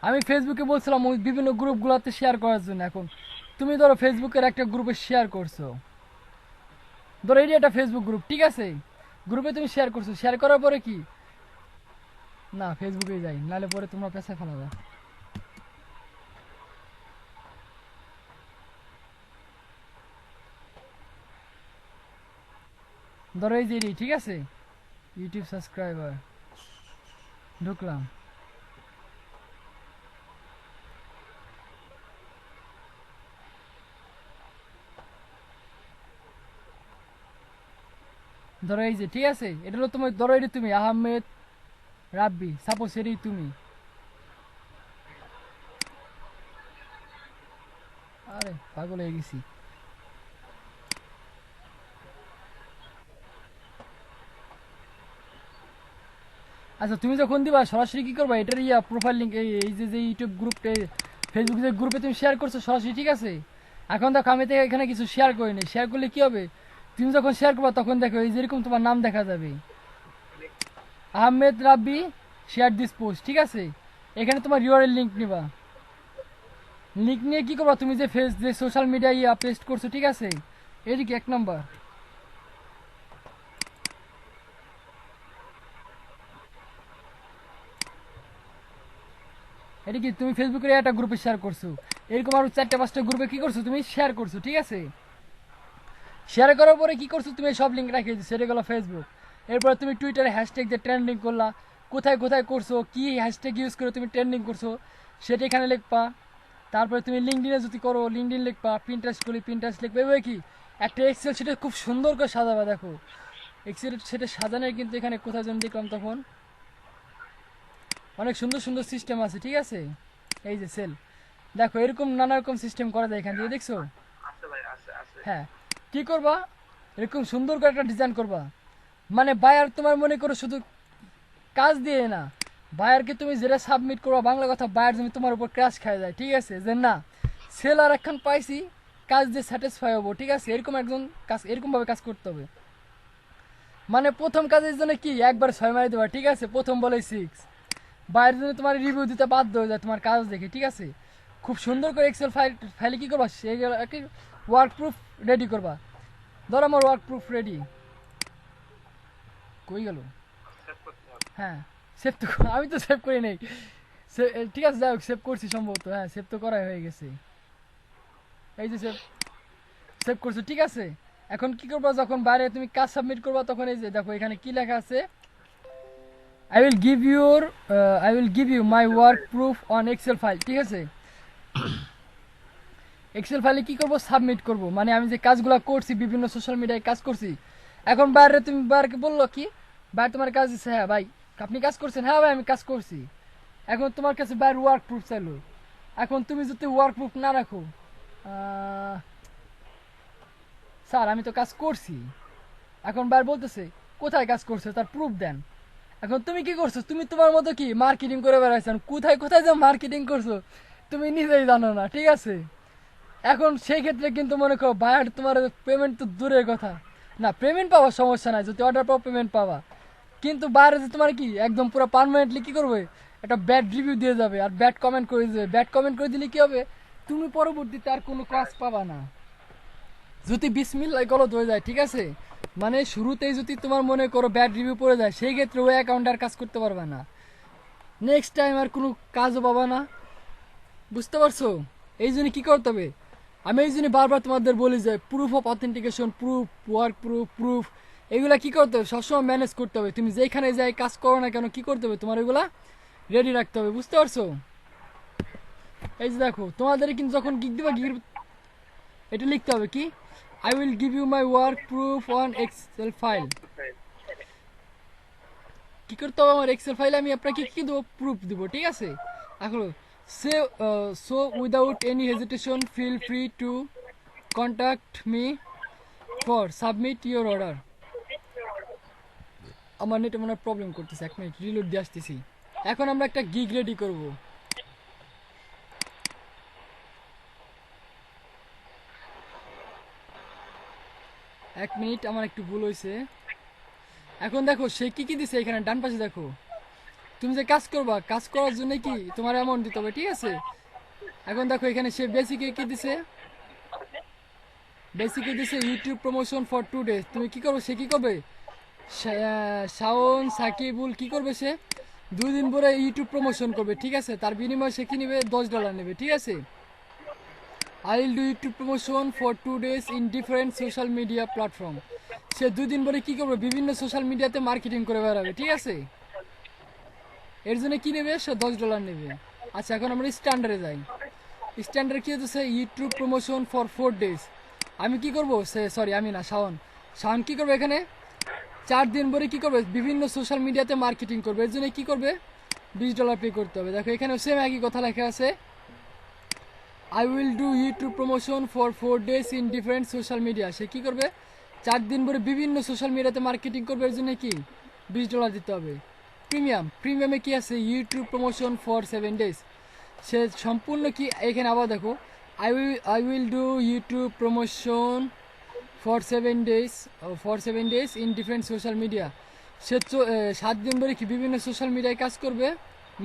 আমি ফেসবুকে বলছিলাম ওই বিভিন্ন গ্রুপগুলোতে শেয়ার করার জন্য। এখন তুমি ধরো ফেসবুকের একটা গ্রুপে শেয়ার করছো, ধরো এই একটা ফেসবুক গ্রুপ, ঠিক আছে? গ্রুপে তুমি শেয়ার করছো, শেয়ার করার পরে কি না ফেসবুকে যাই, নাহলে পরে তোমরা পেছায় ফেলা যায়। ধরো এই যে এটি, ঠিক আছে? ইউটিউব সাবস্ক্রাইবার ঢুকলাম, ধরো এই যে, ঠিক আছে? এটা হলো তোমার, ধরো এটি তুমি আহমেদ রাব্বি, সাপোজ এটি তুমি, আরে পাগল হয়ে গেছি। আচ্ছা তুমি যখন দিবা সরাসরি কি করবা, এটার প্রোফাইল লিঙ্ক এই যে ইউটিউব গ্রুপে ফেসবুক যে গ্রুপে তুমি শেয়ার করছো সরাসরি, ঠিক আছে? এখন দেখো আমি তো এখানে কিছু শেয়ার করিনি, শেয়ার করলে কি হবে, তুমি যখন শেয়ার করবা তখন দেখো এই যেরকম তোমার নাম দেখা যাবে, আহমেদ রাব্বি শেয়ার দিস পোস্ট, ঠিক আছে? এখানে তোমার ইউআরএল লিঙ্ক নিবা, লিঙ্ক নিয়ে কি করবা, তুমি যে সোশ্যাল মিডিয়া পেস্ট করছো, ঠিক আছে? এদিকে 1 নম্বর, এটা কি তুমি ফেসবুকের একটা গ্রুপে শেয়ার করছো, এরকম আরো 4টা 5টা গ্রুপে কি করছো তুমি শেয়ার করছো, ঠিক আছে? শেয়ার করার পরে কি করছো, তুমি সব লিঙ্ক রাখিয়ে দিচ্ছ, সেটা গেলো ফেসবুক। এরপর তুমি টুইটারে হ্যাশট্যাগ যে ট্রেন্ডিং করলা, কোথায় কোথায় করছো, কি হ্যাশট্যাগ ইউজ করে তুমি ট্রেন্ডিং করছো সেটা এখানে লিখবা। তারপরে তুমি লিঙ্কডিনে যদি করো লিঙ্কডিন লিখবা, প্রিন্টারেস্ট করলে প্রিন্টারেস্ট লিখবে, এবার কি একটা এক্সেল সেটা খুব সুন্দর করে সাজাবা। দেখো এক্সেল সেটা সাজানোর কিন্তু এখানে কোথায় যেন দেখলাম, তখন অনেক সুন্দর সুন্দর সিস্টেম আছে, ঠিক আছে? এই যে সেল, দেখো এরকম নানা রকম সিস্টেম করা যায় এখান থেকে, দেখছো? আছে ভাই, আছে আছে। হ্যাঁ কি করবা, এরকম সুন্দর করে একটা ডিজাইন করবা, মানে বায়ার তোমার মনে করো শুধু কাজ দিয়ে না, বায়ারকে তুমি যেটা সাবমিট করবা, বাংলা কথা বায়ার তুমি তোমার উপর ক্র্যাশ খায় যায়, ঠিক আছে? যে না সেলার এখন পাইছি, কাজ দিয়ে স্যাটিসফাই হবো, ঠিক আছে? এরকম একজন কাজ এরকমভাবে কাজ করতে হবে। মানে প্রথম কাজের জন্য কি একবার 6 মারি দেবা, ঠিক আছে? প্রথম বলে 6, বাইরের জন্য তোমার রিভিউ দিতে বাধ্য হয়ে যায় তোমার কাজ দেখে, ঠিক আছে? খুব সুন্দর করে এক্সেল ফাইলে কি করবা, সেগুলো একটি ওয়ার্ক প্রুফ রেডি করবা। ধরো আমার ওয়ার্ক প্রুফ রেডি, কই গেল? সেভ করতে হবে। হ্যাঁ সেভ তো আমি তো সেভ করি নাই, ঠিক আছে যাই হোক সেভ করছি সম্ভবত, হ্যাঁ সেভ তো করাই হয়ে গেছে, এই যে সেভ সেভ করছো, ঠিক আছে? এখন কি করবা, যখন বাইরে তুমি কাজ সাবমিট করবা তখন এই যে দেখো এখানে কি লেখা আছে, I will give you my work proof on Excel file, ঠিক আছে? এক্সেল ফাইলে কি করব, সাবমিট করব, মানে আমি যে কাজগুলো করছি বিভিন্ন সোশ্যাল মিডিয়ায় কাজ করছি। এখন তুমি বাইরে বললো কি, বাইরে তোমার কাজ দিচ্ছে, হ্যাঁ ভাই আপনি কাজ করছেন, হ্যাঁ ভাই আমি কাজ করছি, এখন তোমার কাছে বাইরে ওয়ার্ক প্রুফ চাইলো, এখন তুমি যদি ওয়ার্ক প্রুফ না রাখো, স্যার আমি তো কাজ করছি, এখন বাইরে বলতেছে কোথায় কাজ করছো তার প্রুফ দেন। এখন তুমি কি করছো, তুমি তোমার মতো কি মার্কেটিং করে বেড়াইছেন, কোথায় কোথায় যে মার্কেটিং করছো তুমি নিজেই জানো না, ঠিক আছে। এখন সেই ক্ষেত্রে কিন্তু মনে করো বায়ার তোমার পেমেন্ট তো দূরের কথা, না পেমেন্ট পাওয়ার সমস্যা নাই, যদি অর্ডার পাও পেমেন্ট পাবা, কিন্তু বাইরে যে তোমার কি একদম পুরো পার্মানেন্টলি কি করবে, একটা ব্যাড রিভিউ দিয়ে যাবে আর ব্যাড কমেন্ট করে দেবে। ব্যাড কমেন্ট করে দিলে কি হবে, তুমি পরবর্তীতে আর কোনো কাজ পাবা না, যদি বিসমিল্লাহ গলত হয়ে যায়, ঠিক আছে। মানে শুরুতেই যদি তোমার মনে করো ব্যাড রিভিউ পড়ে যায়, সেই ক্ষেত্রে ওই অ্যাকাউন্ট আর কাজ করতে পারবে না, নেক্সট টাইম আর কোনো কাজও পাবা না, বুঝতে পারছো। এই জন্য কী করতে হবে, আমি এই জন্য বারবার তোমাদের বলি যে proof of authentication, proof, work proof, proof, এগুলা কী করতে হবে, সবসময় ম্যানেজ করতে হবে। তুমি যেখানে যাই কাজ করো না কেন কী করতে হবে, তোমার এগুলা রেডি রাখতে হবে, বুঝতে পারছো। এই যে দেখো তোমাদের কিন্তু যখন গিগ দিবা, গিগের এটা লিখতে হবে কি, I will give you my work proof on Excel file. কি করতে হবে, আমার এক্সেল ফাইলে আমি আপনাকে কি দেবো, প্রুফ দেবো, ঠিক আছে। এখন so without any hesitation feel free to contact me for submit your order. আমার নেটে মনে প্রবলেম করতেছে, 1 মিনিট রিলোড দিয়ে আসতেছি। এখন আমরা একটা গিগ রেডি করব। এক মিনিট, আমার একটু ভুল হয়েছে। এখন দেখো সে কি কি দিছে এখানে ডান পাশে দেখো, তুমি যে কাজ করবা, কাজ করার জন্য কি তোমার অ্যামাউন্ট দিতে হবে, ঠিক আছে। এখন দেখো এখানে সে বেসিকে কি দিছে, বেসিকে দিছে ইউটিউব প্রমোশন ফর 2 days। তুমি কি করবে, সে কি করবে, শাওন সাকিবুল কি করবে, সে 2 দিন পরে ইউটিউব প্রমোশন করবে, ঠিক আছে। তার বিনিময়ে সে কি নেবে, $10 নেবে, ঠিক আছে। I will do YouTube promotion for 2 days in different social media platform. সে 2 দিন পরে কি করবে, বিভিন্ন সোশ্যাল মিডিয়াতে মার্কেটিং করে বেড়াবে, ঠিক আছে। এর জন্য কি নেবে, সে $10 নেবে। আচ্ছা এখন আমরা স্ট্যান্ডার্ডে যাই। স্ট্যান্ডার্ড কি হচ্ছে, ইউটিউব প্রমোশন ফর 4 days। আমি কি করব, সে সরি আমি না, শাওন কি করবে, এখানে 4 দিন পরে কি করবে, বিভিন্ন সোশ্যাল মিডিয়াতে মার্কেটিং করবে, এর জন্য কি করবে, $20 পে করতে হবে। দেখো এখানে সেম একই কথা লেখা আছে, I will do YouTube promotion for 4 days in different social media. সে কি করবে, 4 দিন পরে বিভিন্ন সোশ্যাল মিডিয়াতে মার্কেটিং করবে, এর জন্য কি $20 দিতে হবে। প্রিমিয়ামে কি আছে, ইউটিউব প্রমোশন ফর 7 days। সে সম্পূর্ণ কি, এখানে আবার দেখো I will do YouTube promotion for 7 days in different social media. সে 7 দিন ধরে কি বিভিন্ন সোশ্যাল মিডিয়ায় কাজ করবে,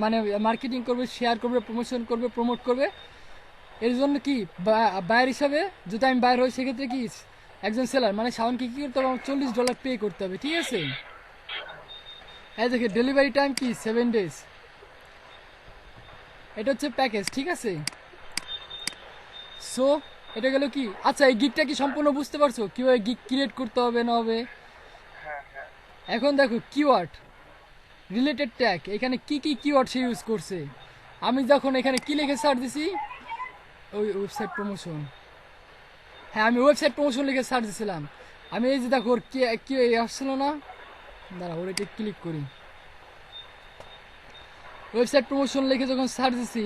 মানে মার্কেটিং করবে, শেয়ার করবে, প্রমোশন করবে, প্রমোট করবে। এর জন্য কি বায়ার হিসাবে যদি আমি বায়ার হই, সেক্ষেত্রে কি একজন সেলার মানে শাওনকে কী করতে হবে, আমার $40 পে করতে হবে, ঠিক আছে। এই দেখে ডেলিভারি টাইম কি 7 days। এটা হচ্ছে প্যাকেজ, ঠিক আছে। সো এটা গেল কি, আচ্ছা এই গিগটা কি সম্পূর্ণ বুঝতে পারছো, কীভাবে গিগ ক্রিয়েট করতে হবে না হবে। এখন দেখো কিওয়ার্ড রিলেটেড ট্যাগ, এখানে কি কি কিওয়ার্ড সে ইউজ করছে। আমি যখন এখানে কি লিখে সার্চ দিছি, ওই ওয়েবসাইট প্রমোশন, হ্যাঁ আমি ওয়েবসাইট প্রমোশন লিখে সার্চ দিয়েছিলাম। আমি এই যে দেখো ওর কি আসছিল না, দাঁড়া ওর এটা ক্লিক করি। ওয়েবসাইট প্রমোশন লিখে যখন সার্চ দিছি,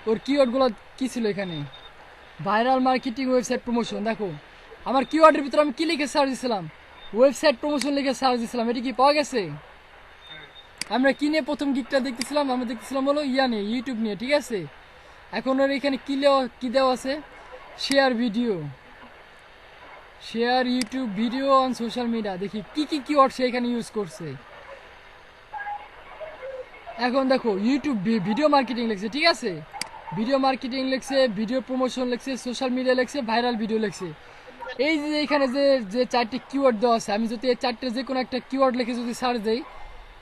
ওর কিওয়ার্ডগুলো কী ছিল এখানে, ভাইরাল মার্কেটিং ওয়েবসাইট প্রমোশন। দেখো আমার কিওয়ার্ডের ভিতরে আমি কি লিখে সার্চ দিয়েছিলাম, ওয়েবসাইট প্রমোশন লিখে সার্চ দিয়েছিলাম। এটা কি পাওয়া গেছে। আমরা কি নিয়ে প্রথম গিগটা দেখতেছিলাম, আমরা দেখতেছিলাম হলো নিয়ে, ইউটিউব নিয়ে, ঠিক আছে। এখন ওর এখানে কি দেওয়া আছে, share YouTube video on social media. দেখি কি কি কিওয়ার্ড সে এখানে ইউজ করছে। এখন দেখো ইউটিউব ভিডিও মার্কেটিং লিখছে, ঠিক আছে, ভিডিও মার্কেটিং লিখছে, ভিডিও প্রমোশন লিখছে, সোশ্যাল মিডিয়া লিখছে, ভাইরাল ভিডিও লিখছে। এই যে এখানে যে 4টি কিওয়ার্ড দেওয়া আছে, আমি যদি এই 4টে যে কোনো একটা কিওয়ার্ড লিখে যদি সার্চ দিই,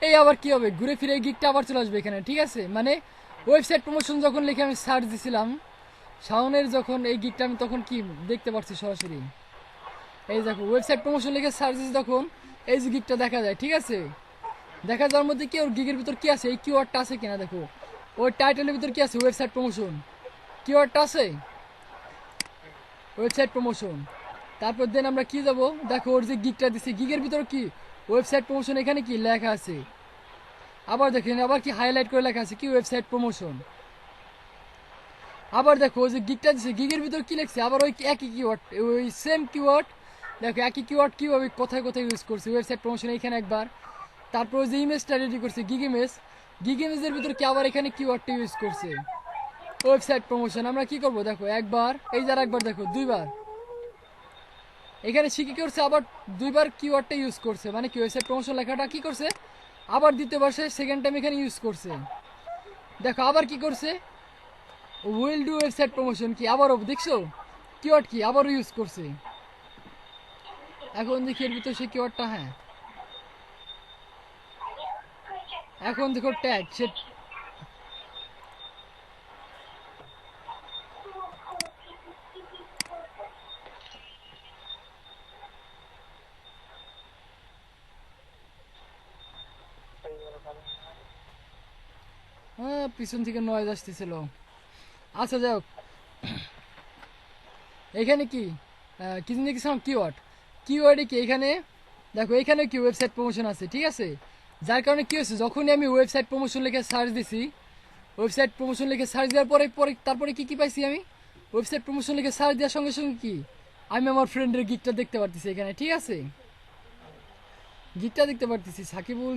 এই আবার কি হবে, ঘুরে ফিরে এই গিগটা আবার চলে আসবে এখানে, ঠিক আছে। মানে ওয়েবসাইট প্রমোশন যখন লিখে আমি সার্চ দিছিলাম শাওনের, যখন এই গিগটা আমি তখন কি দেখতে পাচ্ছি সরাসরি, এই দেখো ওয়েবসাইট প্রমোশন লিখে সার্চ দিচ্ছি, তখন এই যে গিগটা দেখা যায়, ঠিক আছে। দেখা যাওয়ার মধ্যে কি ওর গিগের ভিতর কি আছে, এই কিওয়ার্ডটা আছে কিনা দেখো, ওর টাইটেলের ভিতর কি আছে, ওয়েবসাইট প্রমোশন কিওয়ার্ডটা আছে, ওয়েবসাইট প্রমোশন। তারপর দেন আমরা কি যাব, দেখো ওর যে গিগটা দিচ্ছে, গিগের ভিতর কি ওয়েবসাইট প্রমোশন, এখানে কি লেখা আছে, আবার দেখেন আবার কি হাইলাইট করে লেখা আছে কি ওয়েবসাইট প্রমোশন। আবার দেখো ওই যে গিগটা দিচ্ছে গিগের ভিতর কি লিখছে আবার ওই একই কিওয়ার্ড ওই সেম কিওয়ার্ড। দেখো একই কিওয়ার্ড কিভাবে কোথায় কোথায় ইউজ করছে ওয়েবসাইট প্রমোশন এখানে একবার। তারপর ওই যে ইমেজটা রেডি করছে গিগ ইমেজের ভিতর কি আবার এখানে কিওয়ার্ডটা ইউজ করছে ওয়েবসাইট প্রমোশন। আমরা কি করব দেখো একবার এই যার একবার দেখো দুইবার এখানে সে কি করছে আবার দুইবার কিওয়ার্ডটা ইউজ করছে মানে কি ওয়েবসাইট প্রমোশন লেখাটা কি করছে আবার দ্বিতীয়বার সে সেকেন্ড টাইম এখানে ইউজ করছে। দেখো আবার কি করছে উইল ডু ওয়েবসাইট প্রমোশন কি আবারও দেখছো কিওয়ার্ড কি আবারও ইউজ করছে। এখন দেখি এর ভিতর সে কিওয়ার্ডটা হ্যাঁ এখন দেখো ট্যাগ সে হ্যাঁ পিছন থেকে নয়েজ আসতেছিল। আচ্ছা যাই হোক এখানে কি কি দেখছিলাম কিওয়ার্ডে কি এখানে দেখো এখানে কি ওয়েবসাইট প্রমোশন আছে ঠিক আছে। যার কারণে কি হয়েছে যখনই আমি ওয়েবসাইট প্রমোশন লিখে সার্চ দিছি ওয়েবসাইট প্রমোশন লিখে সার্চ দেওয়ার পরে পরে তারপরে কি কি পাইছি আমি ওয়েবসাইট প্রমোশন লিখে সার্চ দেওয়ার সঙ্গে সঙ্গে কি আমি আমার ফ্রেন্ডের গিকটা দেখতে পারতেছি এখানে ঠিক আছে। গিকটা দেখতে পারতেছি Sakibul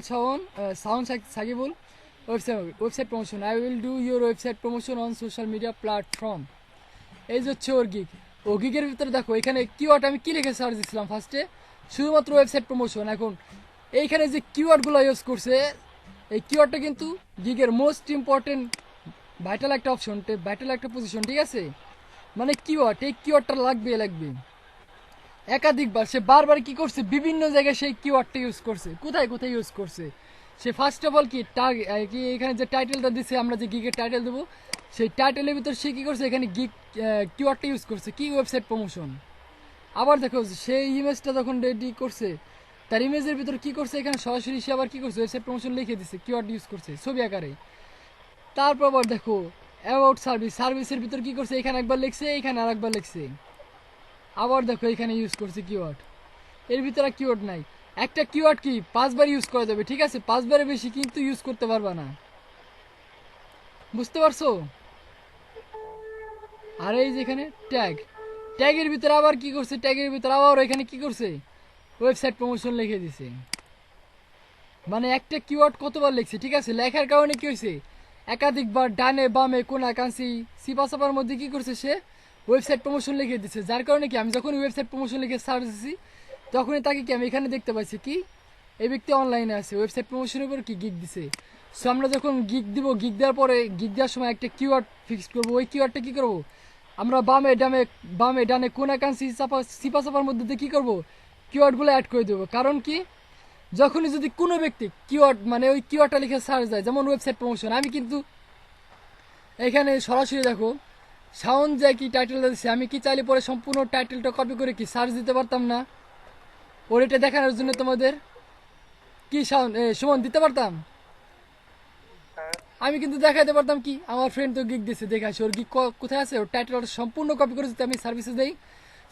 sound Sakibul website promotion I will do your website promotion on social media platform. এই যে হচ্ছে ওর গিগ ও গিগের ভিতরে দেখো এখানে কিওয়ার্ড আমি কি লিখে সার্চ দিচ্ছিলাম ফার্স্টে শুধুমাত্র ওয়েবসাইট প্রমোশন। এখন এইখানে যে কিওয়ার্ডগুলো ইউজ করছে এই কিওয়ার্ডটা কিন্তু গিগের মোস্ট ইম্পর্টেন্ট ভাইটাল একটা অপশন ভাইটাল একটা পজিশন ঠিক আছে। মানে কিওয়ার্ড এই কিওয়ার্ডটা লাগবে একাধিকবার সে বারবার কি করছে বিভিন্ন জায়গায় সেই কিওয়ার্ডটা ইউজ করছে কোথায় কোথায় ইউজ করছে সে ফার্স্ট অফ অল কি এখানে যে টাইটেলটা দিচ্ছে আমরা যে গিগের টাইটেল দেবো সেই টাইটেলের ভিতর সে কি করছে এখানে গিগ কিওয়ার্ডটা ইউজ করছে কি ওয়েবসাইট প্রমোশন। আবার দেখো সেই ইমেজটা যখন রেডি করছে তার ইমেজের ভিতর কি করছে এখানে সরাসরি সে আবার কি করছে ওয়েবসাইট প্রমোশন লিখে দিচ্ছে কিওয়ার্ড ইউজ করছে ছবি আকারে। তারপর আবার দেখো অ্যাবাউট সার্ভিসের ভিতর কি করছে এখানে একবার লিখছে এখানে আর একবার লিখছে। আবার দেখো এখানে ইউজ করছে কিওয়ার্ড এর ভিতরে কিওয়ার্ড নাই একটা কিওয়ার্ড কি 5 বার ইউজ করা যাবে ঠিক আছে 5 বারের বেশি কিন্তু ইউজ করতে পারবা না বুঝতে পারছো। আর এই যে এখানে ট্যাগের ভিতরে আবার কি করছে ট্যাগের ভিতরে আবার এখানে কি করছে ওয়েবসাইট প্রমোশন লিখে দিছে। মানে একটা কিওয়ার্ড কতবার লিখছে ঠিক আছে লেখার কারণে কি হয়েছে একাধিকবার ডানে বামে কোনা কাঁচি সিপাসাপার মধ্যে কি করছে সে ওয়েবসাইট প্রমোশন লিখে দিচ্ছে। যার কারণে কি আমি যখন ওয়েবসাইট প্রমোশন লিখে সার্চ দিচ্ছি তখনই তাকে কি আমি এখানে দেখতে পাচ্ছি কি এই ব্যক্তি অনলাইনে আছে ওয়েবসাইট প্রমোশনের উপর কি গিগ দিছে। সো আমরা যখন গিগ দিব গিগ দেওয়ার পরে গিগ দেওয়ার সময় একটা কিওয়ার্ড ফিক্স করবো ওই কিওয়ার্ডটা কি করবো আমরা বামে ডানে কোনা কাঁচি সিপাসাপার মধ্যে কি করবো কিওয়ার্ডগুলো অ্যাড করে দেবো। কারণ কি যখনই যদি কোনো ব্যক্তি কিওয়ার্ড মানে ওই কিওয়ার্ডটা লিখে সার্চ দেয় যেমন ওয়েবসাইট প্রমোশন আমি কিন্তু এখানে সরাসরি দেখো সাউন্ড যে কি টাইটেলটা দিচ্ছে আমি কি চাইলে পরে সম্পূর্ণ টাইটেলটা কপি করে কি সার্চ দিতে পারতাম না ওর এটা দেখানোর জন্য তোমাদের কি সাউন্ড সুমন দিতে পারতাম আমি কিন্তু দেখাতে পারতাম কি আমার ফ্রেন্ড তো গিগ দিচ্ছে দেখে আসি ওর গিগ কোথায় আছে ওর টাইটেলটা সম্পূর্ণ কপি করে যদি আমি সার্ভিসে দেই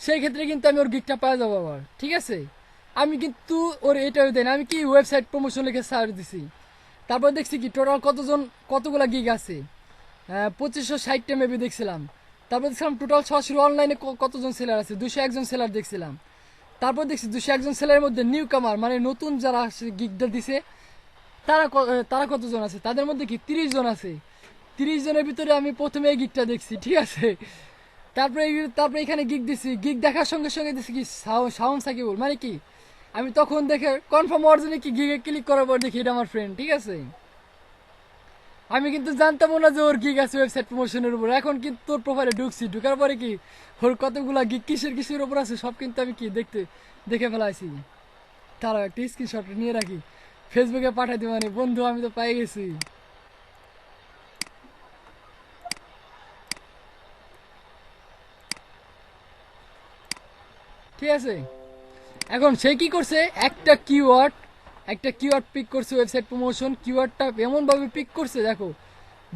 সেই ক্ষেত্রে কিন্তু আমি ওর গিগটা পাওয়া যাবো আবার ঠিক আছে। আমি কিন্তু ওর এটাও দেয় না আমি কি ওয়েবসাইট প্রমোশন লিখে সার্চ দিছি তারপর দেখছি কি টোটাল কতগুলা গিগ আছে 2560টা মেবি দেখছিলাম। তারপর দেখছিলাম টোটাল সরাসরি অনলাইনে কতজন সেলার আছে 201 জন সেলার দেখছিলাম। তারপর দেখছি 201 জন সেলারের মধ্যে নিউ কামার মানে নতুন যারা গিগটা দিছে তারা কতজন আছে তাদের মধ্যে কি 30 জন আছে 30 জনের ভিতরে আমি প্রথমে এই গিগটা দেখছি ঠিক আছে। তারপরে এখানে গিগ দিছি গিগ দেখার সঙ্গে সঙ্গে দিছি কি সাউন্ড সাকিবুল মানে কি আমি তখন দেখে কনফার্ম অরিজিনালি কি গিগে ক্লিক করার পর দেখি এটা আমার ফ্রেন্ড ঠিক আছে। আমি কিন্তু জানতাম না যে ওর গিগ আছে ওয়েবসাইট প্রমোশনের উপর এখন কিন্তু তোর প্রোফাইলে ঢুকার পরে কি ওর কতগুলা গিগ কিসের উপর আছে সব কিন্তু আমি কি দেখে ফেলাইছি। তারা একটা স্ক্রিনশট নিয়ে রাখি ফেসবুকে পাঠাই দিই মানে বন্ধু আমি তো পাই গেছি। ঠিক আছে এখন সে কি করছে একটা কিওয়ার্ড পিক করছে ওয়েবসাইট প্রমোশন কিওয়ার্ডটা এমনভাবে পিক করছে দেখো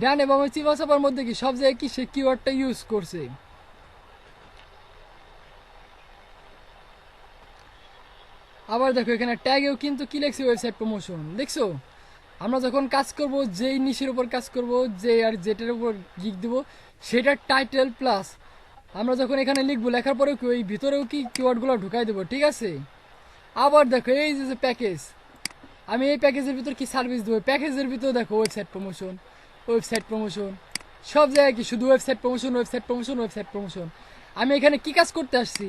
ডান এবং চিপাচাপার মধ্যে কি সব জায়গায় কি সে কিওয়ার্ডটা ইউজ করছে। আবার দেখো এখানে ট্যাগেও কিন্তু কি লেখছে ওয়েবসাইট প্রমোশন দেখছো আমরা যখন কাজ করব, যেই নিশের উপর কাজ করব, যে আর যেটার উপর গিগ দেব, সেটার টাইটেল প্লাস আমরা যখন এখানে লিখবো, লেখার পরে কি ওই ভিতরেও কি কিওয়ার্ডগুলো ঢুকাই দেবো, ঠিক আছে। আবার দেখো এই যে প্যাকেজ, আমি এই প্যাকেজের ভিতর কি সার্ভিস দেবো, প্যাকেজের ভিতর দেখো ওয়েবসাইট প্রমোশন, সব জায়গায় কি শুধু ওয়েবসাইট প্রমোশন। আমি এখানে কি কাজ করতে আসছি,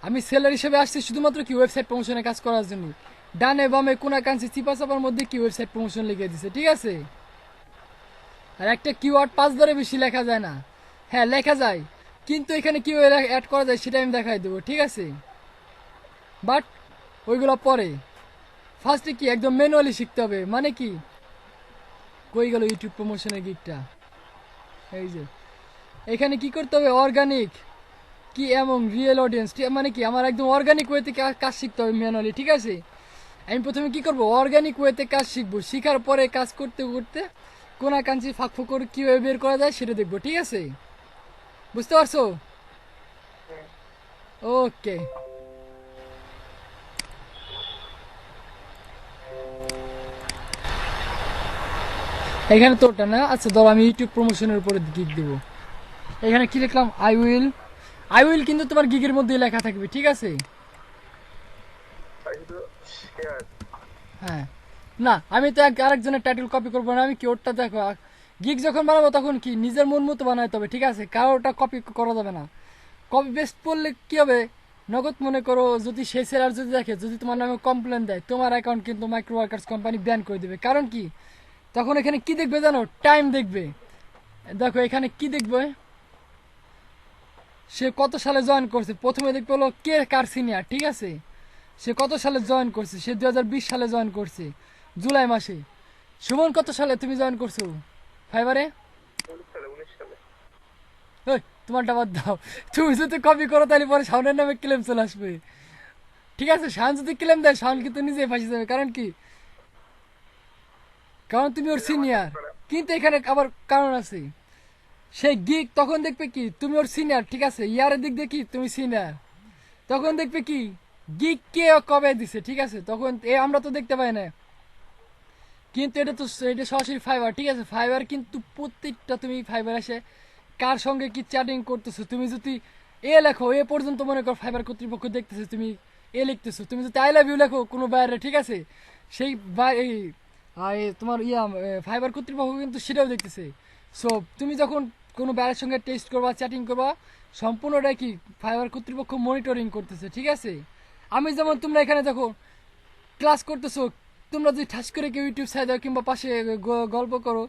আমি সেলার হিসেবে আসছি শুধুমাত্র কি ওয়েবসাইট প্রমোশনে কাজ করার জন্য। ডানে বামে কোনা কাঞ্চি চিপা চাপার মধ্যে কি ওয়েবসাইট প্রমোশন লিখে দিছে, ঠিক আছে। আর একটা কিওয়ার্ড 5 ধরে বেশি লেখা যায় না, হ্যাঁ লেখা যায়, কিন্তু এখানে কিভাবে অ্যাড করা যায় সেটা আমি দেখাই দেবো, ঠিক আছে। বাট ওইগুলো পরে, ফার্স্টে কি একদম ম্যানুয়ালি শিখতে হবে। মানে কি, কই গেল ইউটিউব প্রমোশনের গিকটা, এই যে এখানে কি করতে হবে, অর্গানিক কি এবং রিয়েল অডিয়েন্স, মানে কি আমার একদম অর্গানিক ওয়েতে কাজ শিখতে হবে ম্যানুয়ালি, ঠিক আছে। আমি প্রথমে কি করব, অর্গানিক ওয়েতে কাজ শিখবো, শিখার পরে কাজ করতে করতে কোনা কাঞ্চি ফাঁক করে কীভাবে বের করা যায় সেটা দেখবো, ঠিক আছে। বুঝতে পারছো? ওকে। এখানে তোরটা না, আচ্ছা ধরো আমি ইউটিউব প্রমোশনের উপরে গিগ দেবো, এখানে কি লিখলাম, আই উইল কিন্তু তোমার গিগের মধ্যে লেখা থাকবে, ঠিক আছে। হ্যাঁ, না আমি তো আরেকজনের টাইটেল কপি করবো না, আমি কি ওরটা দেখো, গিগ যখন বানাবো তখন কি নিজের মন মতো বানাইতে হবে, ঠিক আছে। কারোটা কপি করা যাবে না, কপি পেস্ট করলে কি হবে, নগদ মনে করো যদি সেই সেলার যদি দেখে, যদি তোমার নামে কমপ্লেন দেয়, তোমার অ্যাকাউন্ট কিন্তু মাইক্রো ওয়ার্কার্স কোম্পানি ব্যান করে দেবে। কারণ কি, তখন এখানে কি দেখবে জানো, টাইম দেখবে। দেখো এখানে কি দেখবে, সে কত সালে জয়েন করছে, প্রথমে দেখবে হলো কে কার সিনিয়র, ঠিক আছে। সে কত সালে জয়েন করছে, সে 2020 সালে জয়েন করছে জুলাই মাসে। সুমন কত সালে তুমি জয়েন করছো ফাইবারে? 19 সালে। ওই তোমারটা বাদ দাও, তুমি যদি কপি করো তাহলে পরে শাওনের নামে ক্লেম চলে আসবে, ঠিক আছে। শাওন যদি ক্লেম দেয়, শাওন কিন্তু নিজেই ফাঁসি যাবে। কারণ কি, কারণ তুমি ওর সিনিয়র। কিন্তু এখানে আবার কারণ আছে, সেই গিক তখন দেখবে কি তুমি ওর সিনিয়র, ঠিক আছে। ইয়ারের দিক দিয়ে কি তুমি সিনিয়র, তখন দেখবে কি গিক কে কবে দিছে, ঠিক আছে। তখন আমরা তো দেখতে পাই না, কিন্তু এটা তো এটা সরাসরি ফাইবার, ঠিক আছে। ফাইবার কিন্তু প্রত্যেকটা তুমি ফাইবার এসে কার সঙ্গে কি চ্যাটিং করতেছো, তুমি যদি লেখো, পর্যন্ত মনে করো ফাইবার কর্তৃপক্ষ দেখতেছে তুমি লিখতেছো, তুমি যদি আই লাভ ইউ লেখো কোনো বাইরে, ঠিক আছে, সেই তোমার ফাইবার কর্তৃপক্ষ কিন্তু সেটাও দেখতেছে। সো তুমি যখন কোনো বাইরের সঙ্গে টেক্সট করবা, চ্যাটিং করবা, সম্পূর্ণটাই কি ফাইবার কর্তৃপক্ষ মনিটরিং করতেছে, ঠিক আছে। আমি যেমন তোমরা এখানে দেখো ক্লাস করতেছো, তোমরা যদি ঠাস করে কেউ ইউটিউব সাইড দাও কিংবা পাশে গল্প করো,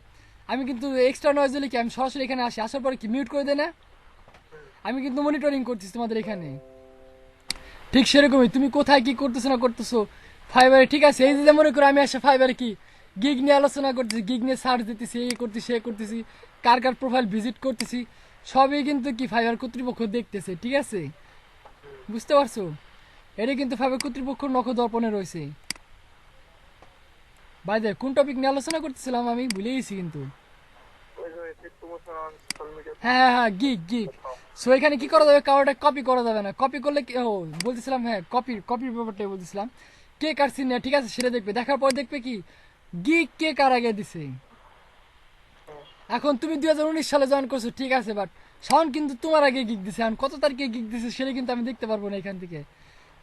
আমি কিন্তু এক্সট্রা নয়েজ লিখে আমি সরাসরি এখানে আসি, আসার পরে কি মিউট করে দেয় না, আমি কিন্তু মনিটরিং করতেছি তোমাদের এখানে। ঠিক সেরকমই তুমি কোথায় কি করতেছো না করতেছো ফাইবারে, ঠিক আছে। এই যে মনে করো আমি আসে ফাইবারে কি গিগ নিয়ে আলোচনা করতেছি, গিগ নিয়ে সার্চ দিতেছি, এই করতেছি সে করতেছি, কার কার প্রোফাইল ভিজিট করতেছি, সবই কিন্তু কি ফাইবার কর্তৃপক্ষ দেখতেছে, ঠিক আছে। বুঝতে পারছো, এটা কিন্তু ফাইবার কর্তৃপক্ষ নখ দর্পণে রয়েছে। ভাই দেখ কোন টপিক নিয়ে আলোচনা করতেছিলাম আমি ভুলে গেছি কিন্তু। হ্যাঁ হ্যাঁ গিগ। সো এখানে কি করা যাবে, কারোটা কপি করা যাবে না। কপি করলে বলতেছিলাম, হ্যাঁ কপির ব্যাপারটাই বলতেছিলাম। কে কার সিনিয়র, ঠিক আছে, সেটা দেখবে। দেখার পর দেখবে কি গিগ কে কার আগে দিছে। এখন তুমি 2019 সালে জয়েন করছো, ঠিক আছে, বাট শাওন কিন্তু তোমার আগে গিগ দিছে। এখন কত তারিখে গিগ দিছে সেটা কিন্তু আমি দেখতে পারবো না এখান থেকে,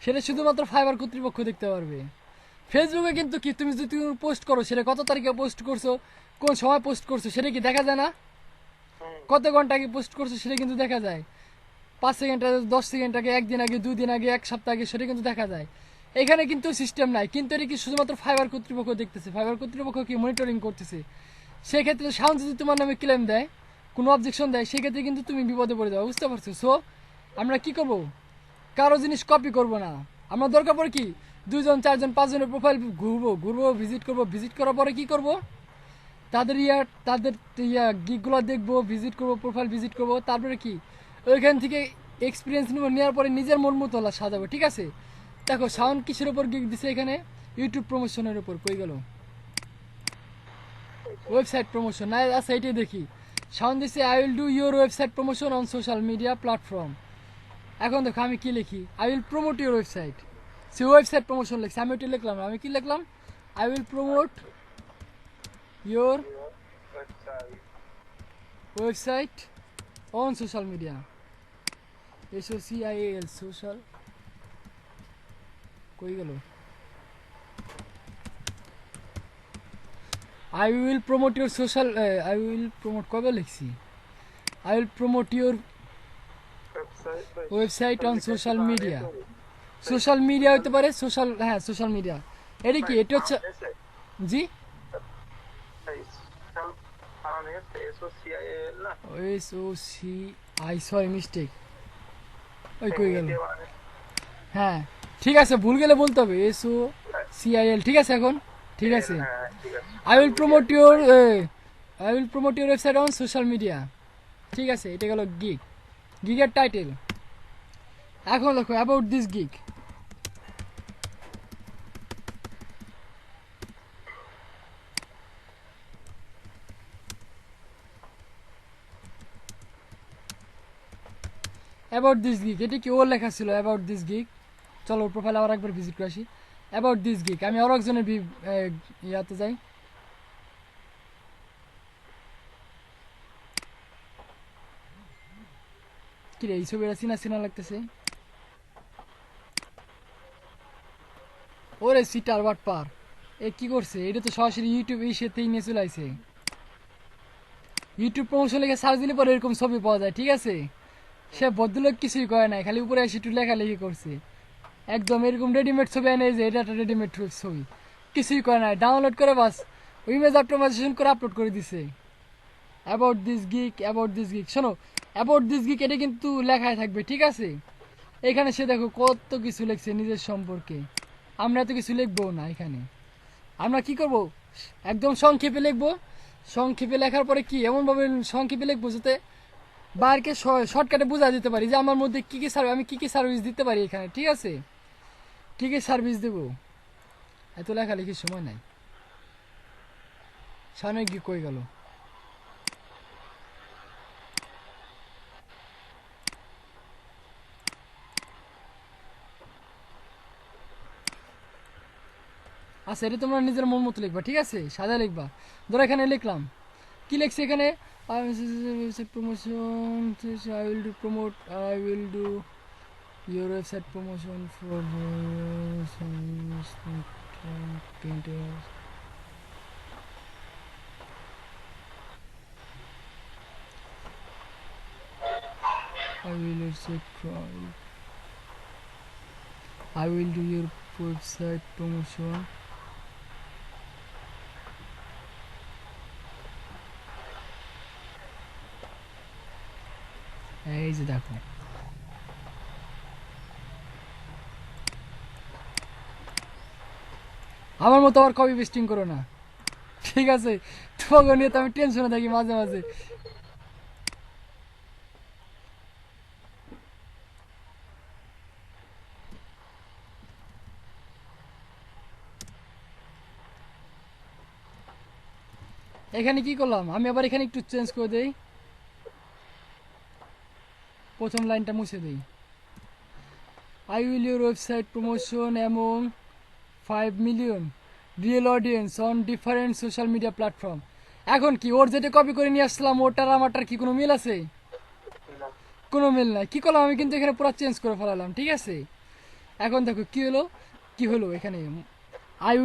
সেটা শুধুমাত্র ফাইবার কর্তৃপক্ষ দেখতে পারবে। ফেসবুকে কিন্তু কি তুমি যদি পোস্ট করো, সেটা কত তারিখে পোস্ট করছো, কোন সময় পোস্ট করছো সেটা কি দেখা যায় না, কত ঘন্টা আগে পোস্ট করছো সেটা কিন্তু দেখা যায়। 5 সেকেন্ড আগে, 10 সেকেন্ড আগে, একদিন আগে, 2 দিন আগে, 1 সপ্তাহ আগে, সেটা কিন্তু দেখা যায়। এখানে কিন্তু সিস্টেম নাই, কিন্তু এটা কি শুধুমাত্র ফাইবার কর্তৃপক্ষ দেখতেছে, ফাইবার কর্তৃপক্ষ কি মনিটরিং করতেছে। সেক্ষেত্রে শাওন যদি তোমার নামে ক্লেম দেয়, কোনো অবজেকশন দেয়, সেক্ষেত্রে কিন্তু তুমি বিপদে পড়ে যাও, বুঝতে পারছো। সো আমরা কি করব, কারো জিনিস কপি করব না। আমরা দরকার পড়ে কি 2 জন 4 জন 5 জনের প্রোফাইল ঘুরবো, ভিজিট করবো, ভিজিট করার পরে কি করব, তাদের গিকগুলো দেখবো, ভিজিট করবো, প্রোফাইল ভিজিট করবো, তারপরে কি ওইখান থেকে এক্সপিরিয়েন্স নেওয়ার পরে নিজের মন মতো সাজাবো, ঠিক আছে। দেখো শাওন কিসের উপর গিক দিছে, এখানে ইউটিউব প্রমোশনের উপর, কই গেল ওয়েবসাইট প্রমোশন, না আচ্ছা এটাই দেখি। শাওন দিছে I will do your website promotion on social media platform. এখন দেখো আমি কি লিখি, I will promote your website. Say website promotion লিখছে, আমি ওইটা লিখলাম না, আমি কি লিখলাম, I will promote your website website on social media. SOCIAL social কই গেল? I will promote your social I will promote কবে লিখছি? I will promote your website on social media. Social media হতে পারে, সোশ্যাল, হ্যাঁ সোশ্যাল মিডিয়া। এটা কি? এটা হচ্ছে জি SOCI, সরি মিস্টেক, ওই কই গেল? হ্যাঁ ঠিক আছে, ভুল গেলে বলতে হবে SOCIL, ঠিক আছে এখন ঠিক আছে। I will promote your website on social media, ঠিক আছে। এটা গেল গিগ, গিগের টাইটেল। এখন দেখো about this gig. About this gig, এটা কি ওর লেখা ছিল? অ্যাবাউট দিস গিগ, চলো ওর প্রোফাইল আবার একবার ভিজিট করে আসি। অ্যাবাউট দিস গিগ, আমি আরও একজনের ইয়াতে যাই। কিরে এই ছবিটা চিনা চিনা লাগতেছে। ওরে সিটার বাট পার, এ কি করছে? এটা তো সরাসরি ইউটিউব এই সাথেই নিয়ে চলে আসে। ইউটিউব প্রমোশন লেখা সার্চ দিলে পরে এরকম ছবি পাওয়া যায়, ঠিক আছে। সে ভদ্রলোক কিছুই করে নাই, খালি উপরে এসে একটু লেখালেখি করছে। একদম এরকম রেডিমেড ছবি এনে যে এটা একটা রেডিমেড ছবি, কিছুই করে নাই, ডাউনলোড করে বাস ইমেজ অপটিমাইজেশন করে আপলোড করে দিছে। About this gig, about this gig, শোনো অ্যাবাউট দিস গিগ এটা কিন্তু লেখায় থাকবে, ঠিক আছে। এখানে সে দেখো কত কিছু লিখছে নিজের সম্পর্কে। আমরা এত কিছু লিখবো না এখানে, আমরা কি করব একদম সংক্ষেপে লিখবো। সংক্ষেপে লেখার পরে কি এমনভাবে সংক্ষেপে লিখবো যাতে বারকে শর্টকাটে বোঝা দিতে পারি যে আমার মধ্যে কী কী আমি কী কী সার্ভিস দিতে পারি এখানে, ঠিক আছে। কী কী সার্ভিস দেবো, এত লেখালেখির সময় নাই। সামনে কি কই গেল? আচ্ছা এটা তোমরা নিজের মন মতো লিখবা, ঠিক আছে, সাদা লিখবা। ধরো এখানে লিখলাম, কি লিখছি এখানে? Promotion, I will do promote, I will do your website promotion for painters. I will I will do your website promotion এই যে দেখো আমার মতো আবার কপি পেস্টিং করো না, ঠিক আছে। তোমাকে নিয়ে তো আমি টেনশনে থাকি মাঝে মাঝে। এখানে কি করলাম আমি, আবার এখানে একটু চেঞ্জ করে দেই, প্রথম লাইনটা মুছে দেই। I will your website promotion among 5 million real audience on different social media platform. এখন কি ওর যেটা কপি করে নিয়ে আসলাম ওটার আমারটার কি কোনো মিল আছে? কোনো মিল নাই। কি করলাম আমি কিন্তু এখানে পুরো চেঞ্জ করে ফেলালাম, ঠিক আছে। এখন দেখো কি হলো, কি হলো এখানে I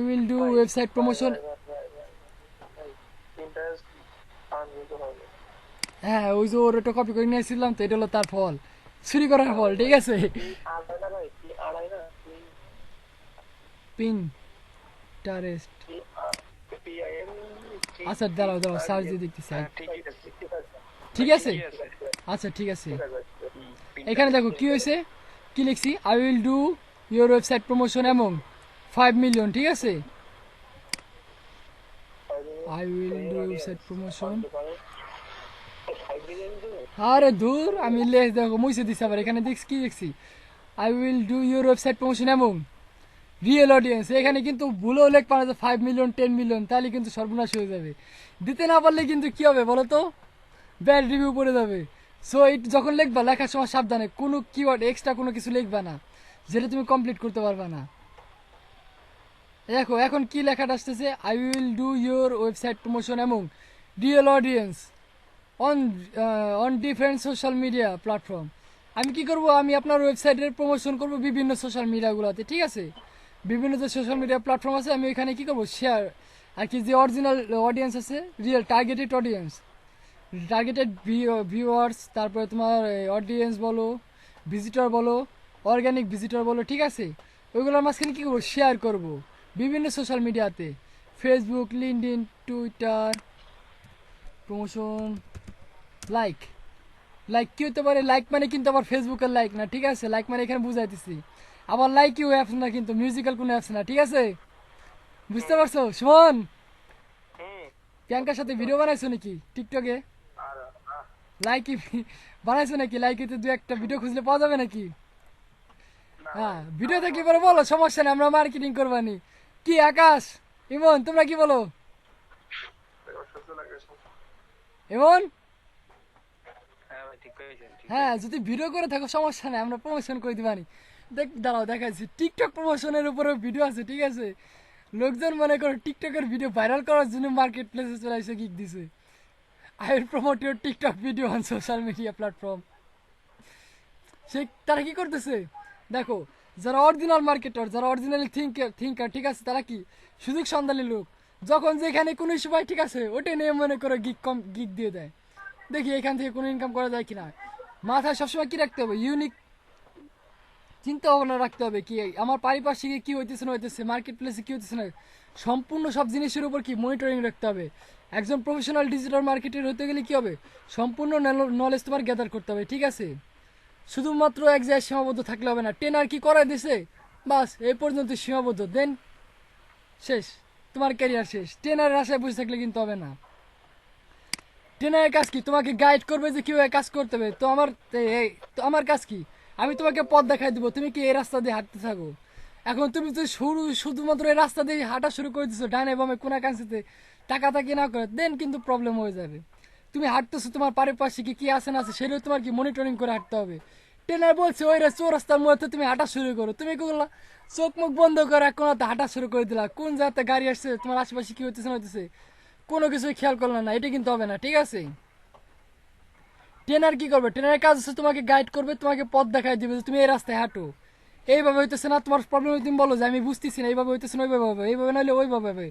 will do website promotion. হ্যাঁ ওই যে ওর ওটা কপি করে নিয়ে আসছিলাম তো, এটা হলো তার ফল, চুরি করার ফল, ঠিক আছে। পিন্টারেস্ট, আচ্ছা দাঁড়াও দাঁড়াও সার্চ দিয়ে দেখতেছি, ঠিক আছে আচ্ছা ঠিক আছে। এখানে দেখো কি হয়েছে, কি লিখছি, I will do your website promotion among 5 million, ঠিক আছে। I will do website promotion, আরে দূর আমি দেখো মুছে দিচ্ছি আবার। এখানে দেখছি কি দেখছি, I will do your website promotion among real audience. এখানে কিন্তু ভুলেও লেখ পারে 5 মিলিয়ন 10 মিলিয়ন, তাহলে কিন্তু সর্বনাশ হয়ে যাবে। দিতে না পারলে কিন্তু কি হবে বলো তো, ব্যাড রিভিউ পড়ে যাবে। সো এই যখন লিখবা লেখার সময় সাবধানে কোনো কিওয়ার্ড এক্সট্রা কোনো কিছু লিখবা না যেটা তুমি কমপ্লিট করতে পারবা না। দেখো এখন কি লেখাটা আসতেছে, I will do your website promotion among real audience on on different social media platform. আমি কি করব, আমি আপনার ওয়েবসাইটের প্রমোশন করব বিভিন্ন সোশ্যাল মিডিয়াগুলোতে, ঠিক আছে? বিভিন্ন যে সোশ্যাল মিডিয়া প্ল্যাটফর্ম আছে আমি ওইখানে কি করব, শেয়ার আর কি, যে অরিজিনাল অডিয়েন্স আছে, real targeted audience, targeted viewers, তারপরে তোমার অডিয়েন্স বলো, ভিজিটর বলো, অর্গানিক ভিজিটর বলো, ঠিক আছে? ওইগুলোর মাঝখানে কী করবো, শেয়ার করব বিভিন্ন সোশ্যাল মিডিয়াতে, Facebook, LinkedIn, Twitter, promotion, like. Like কী হতে পারে, লাইক মানে কিন্তু আবার ফেসবুকের লাইক না, ঠিক আছে? লাইক মানে এখানে বুঝাইতেছি, আবার লাইক ইউ অ্যাপস না, কিন্তু মিউজিক্যাল কোনো অ্যাপস না, ঠিক আছে? বুঝতে পারছো? শোন, প্রিয়াঙ্কার সাথে ভিডিও বানাইছো নাকি টিকটকে? আর লাইকি বানাইছো নাকি? লাইকিতে দু একটা ভিডিও খুঁজলে পাওয়া যাবে নাকি? হ্যাঁ, ভিডিও দেখলে পরে বলো, সমস্যা নেই, আমরা মার্কেটিং করবানি। কি আকাশ, ইমন, তোমরা কি বলো? সহ্য লাগে ইমন, হ্যাঁ ভাই ঠিক করেছেন, ঠিক হ্যাঁ, যদি ভিডিও করে থাকো সমস্যা নেই, আমরা প্রমোশন করে দিবানি। দাঁড়াও দেখাচ্ছি, টিকটক প্রমোশনের উপরে ভিডিও আছে, ঠিক আছে? লোকজন মনে করো টিকটকের ভিডিও ভাইরাল করার জন্য মার্কেট প্লেসে চলে এসে গিক দিছে, I will promote your TikTok video on social media platform. সে তারা কি করতেছে দেখো, যারা অরিজিনাল মার্কেটার, যারা অরিজিনালি থিঙ্কার, ঠিক আছে, তারা কি সুযোগ সন্ধানী লোক, যখন যেখানে কোনো সময়, ঠিক আছে, ওটা নিয়ে মনে করে গিক দিয়ে দেয়, দেখি এখান থেকে কোনো ইনকাম করা যায় কিনা। মাথায় সবসময় কি রাখতে হবে, ইউনিক চিন্তা ভাবনা রাখতে হবে, কি আমার পারিপার্শ্বিকে কি হইতেছে না হইতেছে, মার্কেট প্লেসে কি হইতেছে না, সম্পূর্ণ সব জিনিসের উপর কি মনিটরিং রাখতে হবে। একজন প্রফেশনাল ডিজিটাল মার্কেটার হতে গেলে কি হবে, সম্পূর্ণ নলেজ তোমার গ্যাদার করতে হবে, ঠিক আছে? শুধুমাত্র এক জায়গায় সীমাবদ্ধ থাকলে হবে না। টেনার কি করাই দিছে, বাস এই পর্যন্ত সীমাবদ্ধ, দেন শেষ, তোমার ক্যারিয়ার শেষ। টেনারের আশায় বসে থাকলে কিন্তু হবে না। ট্রেনারের কাজ কি, তোমাকে গাইড করবে যে কিভাবে কাজ করতে হবে। তো আমার কাজ কি, আমি তোমাকে পথ দেখাই দিব, তুমি কি এই রাস্তা দিয়ে হাঁটতে থাকো। এখন তুমি তো শুধুমাত্র এই রাস্তা দিয়ে হাঁটা শুরু করে দিচ্ছ, ডানে বামে কোনা কাঁচিতে টাকা তাকি না করে, দেন কিন্তু প্রবলেম হয়ে যাবে। তুমি হাঁটতেছো, তোমার পাশে কি কি আছে না আছে সেটাও তোমার কি মনিটরিং করে হাঁটতে হবে। ট্রেনার বলছে ওই চৌরাস্তার মধ্যে তুমি হাঁটা শুরু করো, তুমি কি করলা, চোখ মুখ বন্ধ করে এক কোনাতে হাঁটা শুরু করে দিলা, কোন জায়গাতে গাড়ি আসছে, তোমার আশেপাশে কি হইতেছে না হইতেছে কোনো কিছুই খেয়াল করলো না, এটা কিন্তু হবে না, ঠিক আছে? ট্রেনার কি করবে, ট্রেনারের কাজ হচ্ছে তোমাকে গাইড করবে, তোমাকে পথ দেখাই দিবে যে তুমি এই রাস্তায় হাঁটো, এইভাবে হইতেছে না, তোমার প্রবলেম তুমি বলো যে আমি বুঝতেছি না, এইভাবে হইতেছে না, ওইভাবে হবে, এইভাবে নাহলে ওইভাবে হবে,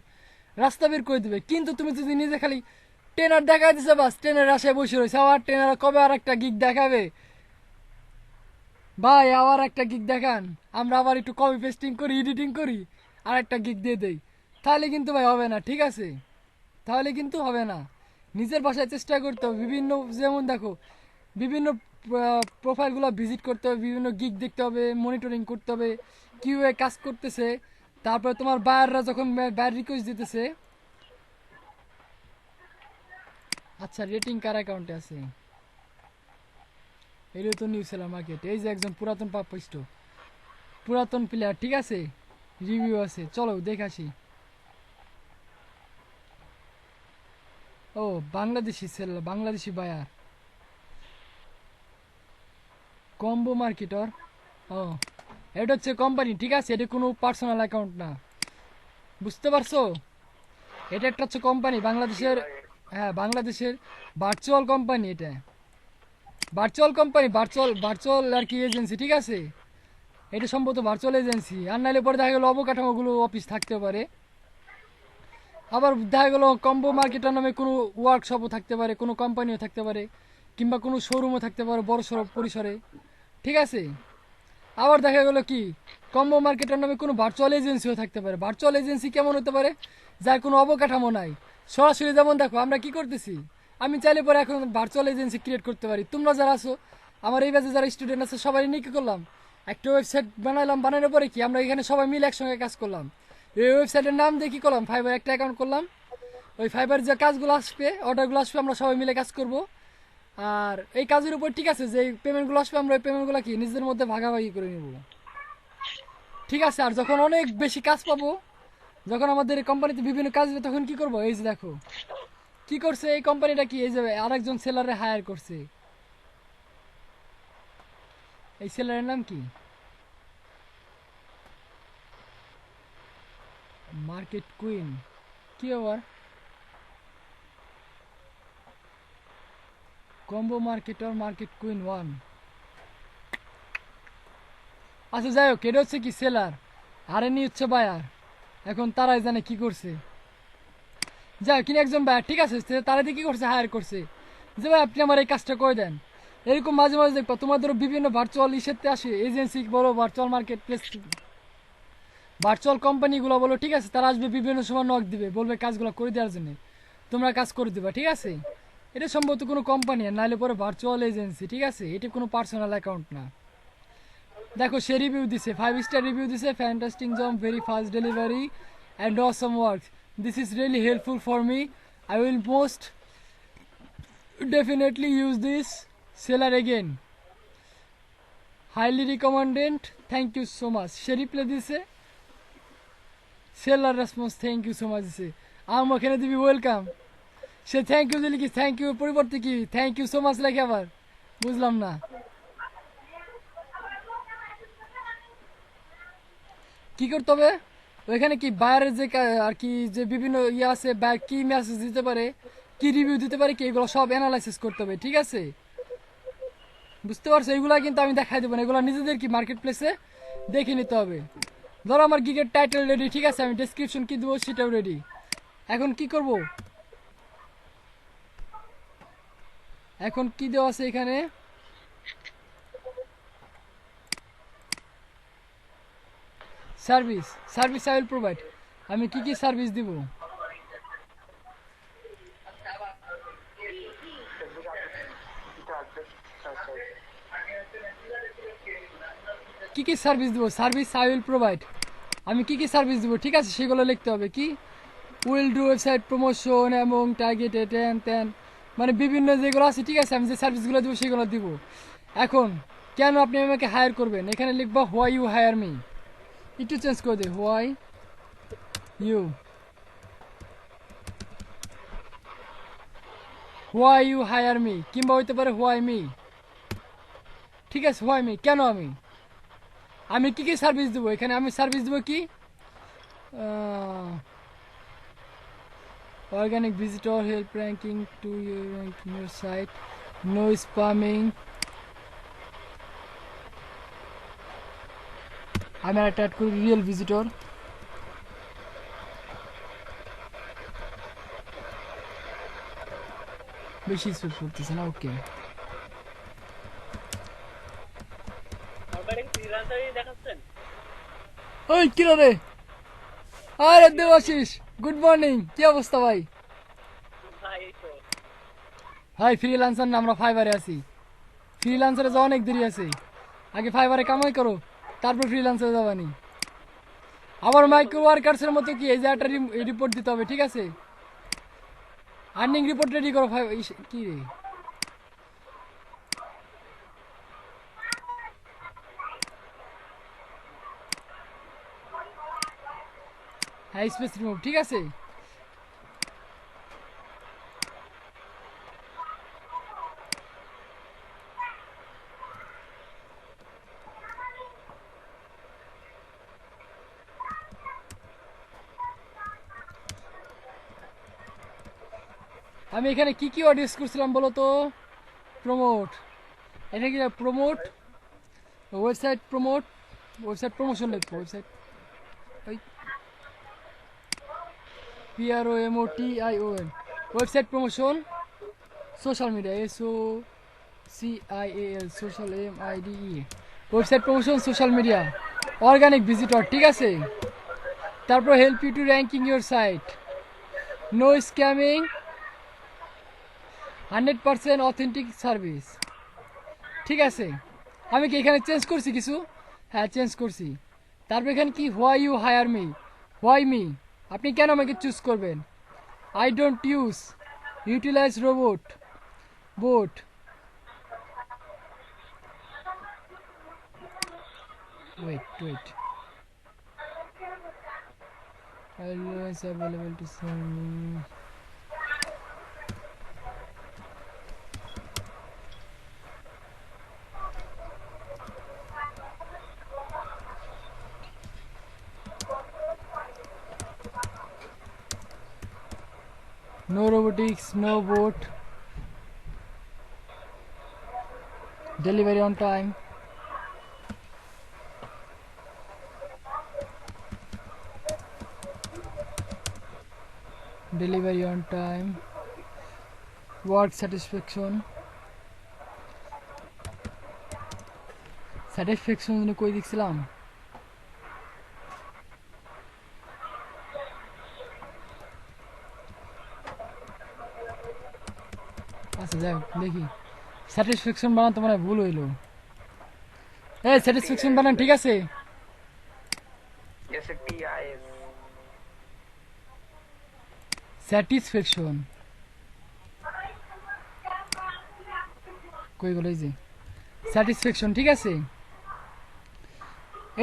রাস্তা বের করে দিবে। কিন্তু তুমি যদি নিজে খালি ট্রেনার দেখাই দিছে, বাস ট্রেনের আশায় বসে রয়েছে, আবার ট্রেনার কবে আর একটা গিগ দেখাবে, ভাই আবার একটা গিগ দেখান, আমরা আবার একটু কপি পেস্টিং করি, এডিটিং করি, আর একটা গিগ দিয়ে দেই, তাহলে কিন্তু ভাই হবে না, ঠিক আছে? তাহলে কিন্তু হবে না। নিজের বাসায় চেষ্টা করতে হবে, বিভিন্ন যেমন দেখো বিভিন্ন প্রোফাইলগুলো ভিজিট করতে হবে, বিভিন্ন গিগ দেখতে হবে, মনিটরিং করতে হবে কিভাবে কাজ করতেছে। তারপরে তোমার বায়াররা যখন বায়ার রিকোয়েস্ট দিতেছে, আচ্ছা রেটিং কার অ্যাকাউন্টে আছে, এটা তো নিউ সেলার মার্কেট, এই যে একজন পুরাতন পাপিষ্ট পুরাতন প্লেয়ার, ঠিক আছে, রিভিউ আছে, চলো দেখাসি। ও Bangladeshi seller, Bangladeshi buyer, combo marketer. ও এটা হচ্ছে কোম্পানি, ঠিক আছে, এটা কোনো পার্সোনাল অ্যাকাউন্ট না, বুঝতে পারছো? এটা একটা হচ্ছে কোম্পানি বাংলাদেশের, হ্যাঁ বাংলাদেশের ভার্চুয়াল কোম্পানি, এটা ভার্চুয়াল কোম্পানি, ভার্চুয়াল আর কি এজেন্সি, ঠিক আছে? এটা সম্ভবত ভার্চুয়াল এজেন্সি, আর নাহলে পরে দেখা গেলো অবকাঠামোগুলো অফিস থাকতে পারে, আবার দেখা গেলো কম্বো মার্কেটার নামে কোনো ওয়ার্কশপও থাকতে পারে, কোনো কোম্পানিও থাকতে পারে, কিংবা কোনো শোরুমও থাকতে পারে বড় সড়ো পরিসরে, ঠিক আছে? আবার দেখা গেলো কি কম্বো মার্কেটের নামে কোনো ভার্চুয়াল এজেন্সিও থাকতে পারে। ভার্চুয়াল এজেন্সি কেমন হতে পারে, যার কোনো অবকাঠামো নাই, সরাসরি, যেমন দেখো আমরা কি করতেছি, আমি চাইলে পরে এখন ভার্চুয়াল এজেন্সি ক্রিয়েট করতে পারি। তোমরা যারা আছো, আমার এই ব্যাচে যারা স্টুডেন্ট আছে, সবাই নিয়ে কি করলাম, একটা ওয়েবসাইট বানাইলাম, বানানোর পরে কি আমরা এখানে সবাই মিলে একসঙ্গে কাজ করলাম, এই ওয়েবসাইটের নাম দিয়ে কি করলাম, ফাইবার একটা অ্যাকাউন্ট করলাম, ওই ফাইবার যে কাজগুলো আসবে, অর্ডারগুলো আসবে, আমরা সবাই মিলে কাজ করব। আর এই কাজের উপর, ঠিক আছে, যে পেমেন্টগুলো আসবে আমরা ওই পেমেন্টগুলো কি নিজেদের মধ্যে ভাগাভাগি করে নেব, ঠিক আছে? আর যখন অনেক বেশি কাজ পাবো, যখন আমাদের কোম্পানিতে বিভিন্ন কাজ হবে, তখন কি করব, এই যে দেখো কি করছে এই কোম্পানিটা, কি এই যে আরেকজন সেলারে হায়ার করছে, এই সেলারের নাম কি, মার্কেট কুইন কি আবার কম্বো মার্কেটর মার্কেট কুইন 1 আচ্ছা যাই হোক এটা হচ্ছে কি সেলার আর এনি হচ্ছে বায়ার এখন তারাই জানে কি করছে যাই হোক একজন বায়ার ঠিক আছে তারা দিয়ে কি করছে হায়ার করছে যে ভাই আপনি আমার এই কাজটা করে দেন এরকম মাঝে মাঝে দেখবা তোমাদেরও বিভিন্ন ভার্চুয়াল ইসেতে আসে এজেন্সি বলো ভার্চুয়াল মার্কেট প্লেস ভার্চুয়াল কোম্পানিগুলো বলো ঠিক আছে তারা আসবে বিভিন্ন সময় নক দিবে বলবে কাজগুলো করে দেওয়ার জন্য তোমরা কাজ করে দিবা ঠিক আছে এটা সম্ভবত কোনো কোম্পানি নাহলে পরে ভার্চুয়াল এজেন্সি ঠিক আছে এটা কোনো পার্সোনাল অ্যাকাউন্ট না দেখো সে রিভিউ দিছে 5 স্টার রিভিউ দিছে fantastic job very fast delivery and awesome work this is really helpful for me I will most definitely use this seller again highly recommended thank you so much সে reply দিছে seller response thank you so much দিছে আম ওখানে দিবি welcome say thank you দিলি কি thank you পরিবর্তে কি থ্যাংক ইউ সো মাচ লেখে আবার বুঝলাম না কি করতে হবে ওইখানে কি বাইরের যে আর কি যে বিভিন্ন ইয়ে আছে বাইরে কি মেসেজ দিতে পারে কি রিভিউ দিতে পারে কি এগুলো সব অ্যানালাইসিস করতে হবে ঠিক আছে বুঝতে পারছো এগুলা কিন্তু আমি দেখাই দেবো না এগুলো নিজেদের কি মার্কেট প্লেসে দেখে নিতে হবে ধরো আমার গিগের টাইটেল রেডি ঠিক আছে আমি ডেসক্রিপশন কি দেবো সেটাও রেডি এখন কি করব এখন কি দেওয়া আছে এখানে service service I will provide আমি কি সার্ভিস দিব কি সার্ভিস দিব সার্ভিস আই উইল প্রোভাইড আমি কি সার্ভিস দিব ঠিক আছে সেগুলো লিখতে হবে কি উইল ডু ওয়েবসাইট প্রমোশন এবং টার্গেটেড টেন মানে বিভিন্ন যেগুলো আছে ঠিক আছে আমি যে সার্ভিসগুলো দিব সেগুলো দিব এখন কেন আপনি আমাকে হায়ার করবেন এখানে লিখবো হোয়াই ইউ হায়ার মি একটু চেঞ্জ করে দে হোয়াই ইউ হায়ার মি কিংবা হইতে পারে হোয়াই মি ঠিক আছে হোয়াই মি কেন আমি কি সার্ভিস দেবো এখানে আমি সার্ভিস দেবো কি organic visitor help ranking to your site no spamming আমি একটা অ্যাড করি রিয়েল ভিজিটর বেশি স্পেস করতেছে না ওকে আপনারা কি ফ্রিল্যান্সারই দেখাচ্ছেন ওই কি রে আরে দেবাশিস গুড মর্নিং কি অবস্থা ভাই ভাই এই তো হাই ফ্রিল্যান্সার না আমরা ফাইবারে আছি ফ্রিল্যান্সারে যাওয়া অনেক দেরি আছে আগে ফাইবারে কামাই করো তারপর ফ্রিল্যান্সারে যাবানি আবার মাইক্রো ওয়ার্কার্সের মতো কি এই যে একটা রিপোর্ট দিতে হবে ঠিক আছে আর্নিং রিপোর্ট রেডি করো কি রে হ্যাঁ স্পেস রিমুভ ঠিক আছে আমি এখানে কি ওয়ার্ড ইউজ করছিলাম বলো তো প্রমোট এটা কি প্রমোট ওয়েবসাইট প্রমোশন লিখবো ওয়েবসাইট ওই PROMOTION website promotion social media SOCIAL social MIDE website promotion social media organic visitor ঠিক আছে তারপর help you to ranking your site no scamming 100% authentic service ঠিক আছে আমি কি এখানে চেঞ্জ করছি কিছু হ্যাঁ চেঞ্জ করছি তারপর এখানে কি why you hire me why me আপনি কেন আমাকে চুজ করবেন I don't utilize bot wait always available to serve no robotics, no boat, delivery on time, delivery on time, work satisfaction. Satisfaction কই দেখছিলাম? আচ্ছা যাই হোক, দেখি স্যাটিসফ্যাকশন বানাতে মানে ভুল হইলো। এই স্যাটিসফ্যাকশন বানান ঠিক আছে? जैसे TIS স্যাটিসফ্যাকশন কই গেল? এই যে স্যাটিসফ্যাকশন, ঠিক আছে।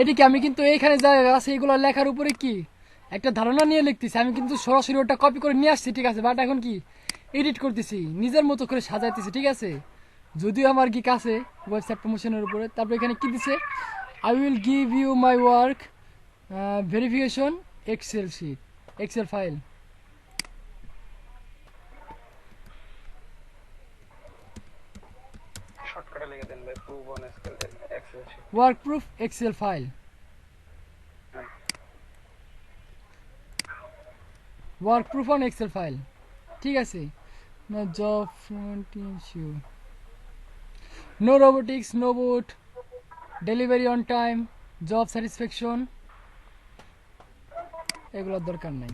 এদিকে আমি কিন্তু এইখানে যা আছে এগুলো লেখার উপরে কি একটা ধারণা নিয়ে লিখতেছি, আমি কিন্তু সরাসরি ওটা কপি করে নিয়ে আসছি, ঠিক আছে। বাট এখন কি এডিট করতেছি, নিজের মতো করে সাজাইতেছি, ঠিক আছে। যদিও আমার গিক আছে ওয়েবসাইট প্রমোশনের উপরে। তারপর এখানে কি দিছে, I will give you my work verification Excel sheet, Excel file. শর্টকাটে লিখে দেন ভাই, prove on Excel sheet. Work proof Excel file, work proof on Excel file, ঠিক আছে। না job front issue, no robotics, no bot, delivery on time, job satisfaction, এগুলোর দরকার নাই।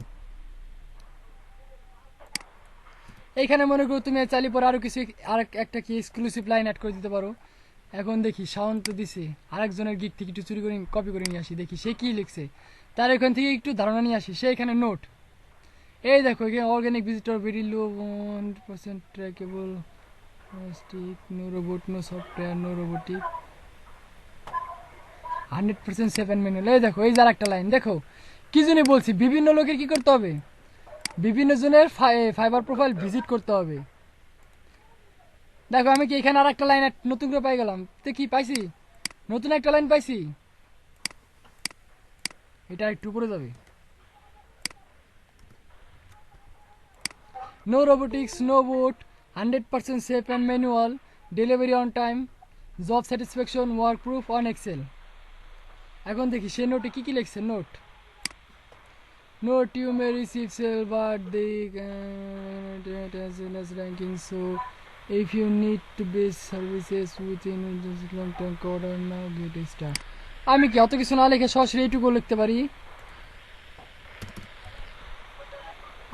এইখানে মনে করো তুমি চাইলে পরে আরো কিছু আর একটা কি এক্সক্লুসিভ লাইন অ্যাড করে দিতে পারো। এখন দেখি শাওন তো দিছে, আরেকজনের গিক থেকে একটু চুরি করে কপি করে নিয়ে আসি, দেখি সে কি লিখছে, তার এখান থেকে একটু ধারণা নিয়ে আসি। সে এখানে নোট, এই দেখো এখানে organic visitor very low 1% trackable, no robot, no software, no robotic, 100% safe and manual. এই দেখো এই যার একটা লাইন দেখো কি জন্য বলছি, বিভিন্ন লোকের কি করতে হবে, বিভিন্ন জনের ফাইবার প্রোফাইল ভিজিট করতে হবে। দেখো আমি কি এখানে আর একটা লাইন নতুন করে পাই গেলাম, তো কি পাইছি, নতুন একটা লাইন পাইছি। এটা একটু উপরে যাবে, no robotics, no bot, 100% safe and manual, delivery on time, job satisfaction, work proof on Excel. এখন দেখি সে নোটে কি কি লিখছে। Note, note you may receive sale but the ranking, so if you need to base services within long term order now get start. আমি কি অত কিছু না লিখে সরাসরি এইটুকু লিখতে পারি।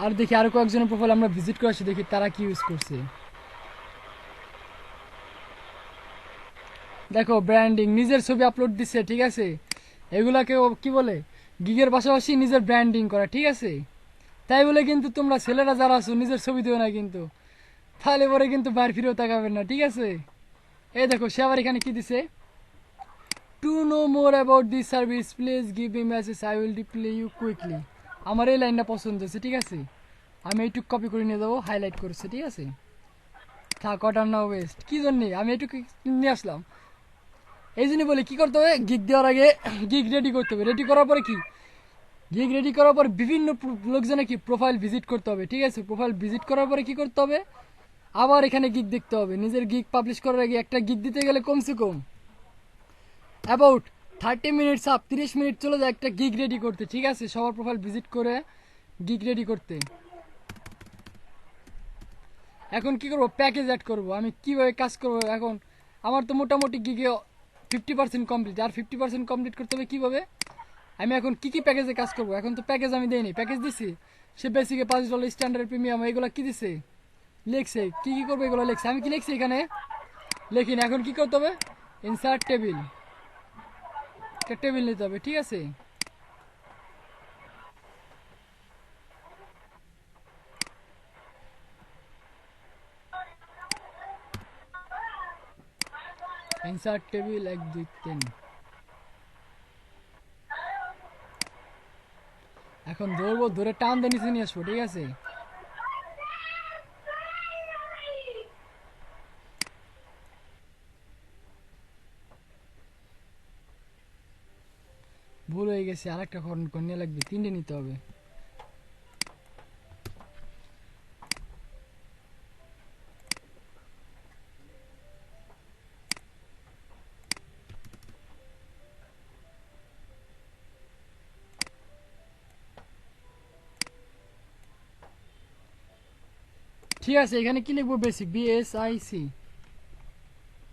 আর দেখি আরো কয়েকজনের প্রোফাইল আমরা ভিজিট করে আসি, দেখি তারা কি ইউজ করছে। দেখো ব্র্যান্ডিং, নিজের ছবি আপলোড দিচ্ছে, ঠিক আছে। এগুলাকে কি বলে, গিগের পাশাপাশি নিজের ব্র্যান্ডিং করা, ঠিক আছে। তাই বলে কিন্তু তোমরা ছেলেরা যারা আছো নিজের ছবি দিও না কিন্তু, তাহলে পরে কিন্তু বাইরে ফিরেও তাকাবেন না, ঠিক আছে। এই দেখো সে আবার এখানে কি দিছে, to know more about this service please give me message, I will reply you quickly. আমার এই লাইনটা পছন্দ হচ্ছে, ঠিক আছে। আমি এইটুকু কপি করে নিয়ে যাবো, হাইলাইট করছে, ঠিক আছে। থাক অর্ডার না ওয়েস্ট, কি জন্যে আমি এইটুকু নিয়ে আসলাম। এই জন্য বলি কি করতে হবে, গিগ দেওয়ার আগে গিগ রেডি করতে হবে। রেডি করার পরে কি, গিগ রেডি করার পর বিভিন্ন লোকজনের কি প্রোফাইল ভিজিট করতে হবে, ঠিক আছে। প্রোফাইল ভিজিট করার পরে কি করতে হবে, আবার এখানে গিগ দেখতে হবে। নিজের গিগ পাবলিশ করার আগে একটা গিগ দিতে গেলে কমসে কম অ্যাবাউট 30 মিনিটস আপ 30 মিনিট চলে যায় একটা গিগ রেডি করতে, ঠিক আছে। সবার প্রোফাইল ভিজিট করে গিগ রেডি করতে। এখন কি করবো, প্যাকেজ অ্যাড করবো। আমি কিভাবে কাজ করবো, এখন আমার তো মোটামুটি গিগে 50% কমপ্লিট, আর 50% কমপ্লিট করতে হবে কীভাবে। আমি এখন কি কি প্যাকেজে কাজ করবো, এখন তো প্যাকেজ আমি দেইনি, প্যাকেজ দিছি। সে বেসিকে $5 স্ট্যান্ডার্ড প্রিমিয়াম এগুলো কি দিছে, লিখছে কি কি করবো এগুলো লিখছে। আমি কি লিখছি এখানে লিখিনি। এখন কি করতে হবে, ইনসার্ট টেবিল, একটা টেবিল নিতে হবে, ঠিক আছে। Insert table 1 2 3। এখন ধরবো, ধরে টান দিয়ে নিচে নিয়ে আসবো, ঠিক আছে। ভুল হয়ে গেছে, আরেকটা কর্নিয়া লাগবে, 3টে নিতে হবে। ঠিক আছে, এখানে কি লিখবো? Basic, BSIC।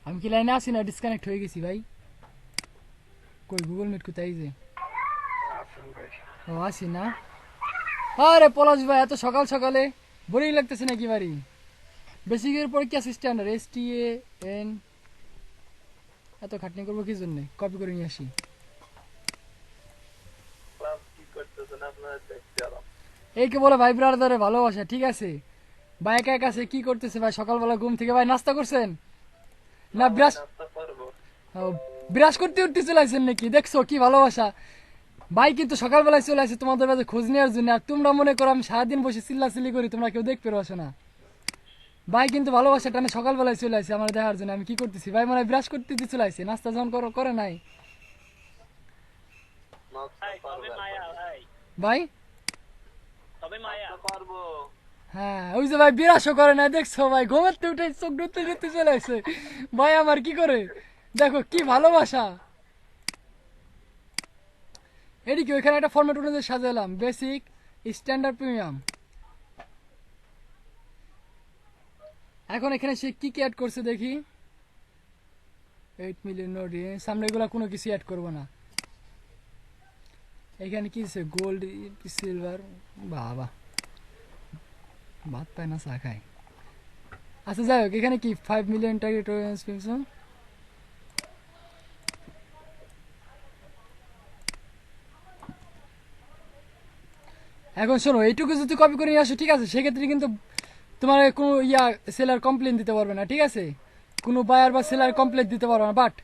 আমি কি লাইনে আছি না ডিসকানেক্ট হয়ে গেছি ভাই? কই গুগল মিট কোথায়? এই যে আছেন ভাই। ও আসি না। আরে পলাশ ভাই, এত সকাল সকালে বোরিং লাগতেছে নাকি বাড়ি? বেসিকের পরে কি আছে? Standard, STAN। এত খাটনি করবো কি জন্য? কপি করে নিয়ে আসি। ক্লাস কি করতেছেন আপনারা দেখতে এলাম। এইকে বলে ভাই ব্রাদারে ভালোবাসা, ঠিক আছে? ভাই একা একা আছে, কি করতেছে ভাই? সকালবেলা ঘুম থেকে ভাই নাস্তা করছেন না? ব্রাশ নাস্তা করবো। ব্রাশ করতে উঠতে চলে আসেন নাকি? দেখছো কি ভালোবাসা? ভাই কিন্তু সকালবেলায় চলে আসে তোমাদের কাছে খোঁজ নেওয়ার জন্য, আর তোমরা মনে করো আমি সারাদিন বসে চিল্লাচিল্লি করি, তোমরা কেউ দেখতে পারো না। ভাই কিন্তু ভালোবাসা টানে সকালবেলায় চলে আসে আমার দেখার জন্য আমি কি করতেছি। ভাই মানে ব্রাশ করতে চলে আসে, নাস্তা যখন করে নাই। ভাই তবে মায়া ভাই, ভাই তবে মায়া। পারবো। হ্যাঁ, ওই যে ভাই বিরাশও করে না, দেখছো ভাই? ঘুমাতে উঠে চোখ ধরতে ধরতে চলে আসে ভাই আমার, কি করে? দেখো কি ভালোবাসা। এদিকে ওইখানে একটা ফরম্যাট অনুযায়ী সাজালাম, বেসিক, স্ট্যান্ডার্ড, প্রিমিয়াম। এখন এখানে সে কি কি অ্যাড করছে দেখি। 8 মিলিয়ন নোট, সামনে এগুলো কোনো কিছু অ্যাড করবো না। এখানে কি আছে? Gold, silver. বাবা ভাত পায় না, চা খায়। আচ্ছা যাই হোক, এখানে কি 5 মিলিয়ন টার্গেট অডিয়েন্স। এখন শোনো, এইটুকু যদি কপি করে নিয়ে আসো, ঠিক আছে, সেক্ষেত্রে কিন্তু তোমার কোনো সেলার কমপ্লেন দিতে পারবে না, ঠিক আছে? কোনো বায়ার বা সেলার কমপ্লেন দিতে পারবে না। বাট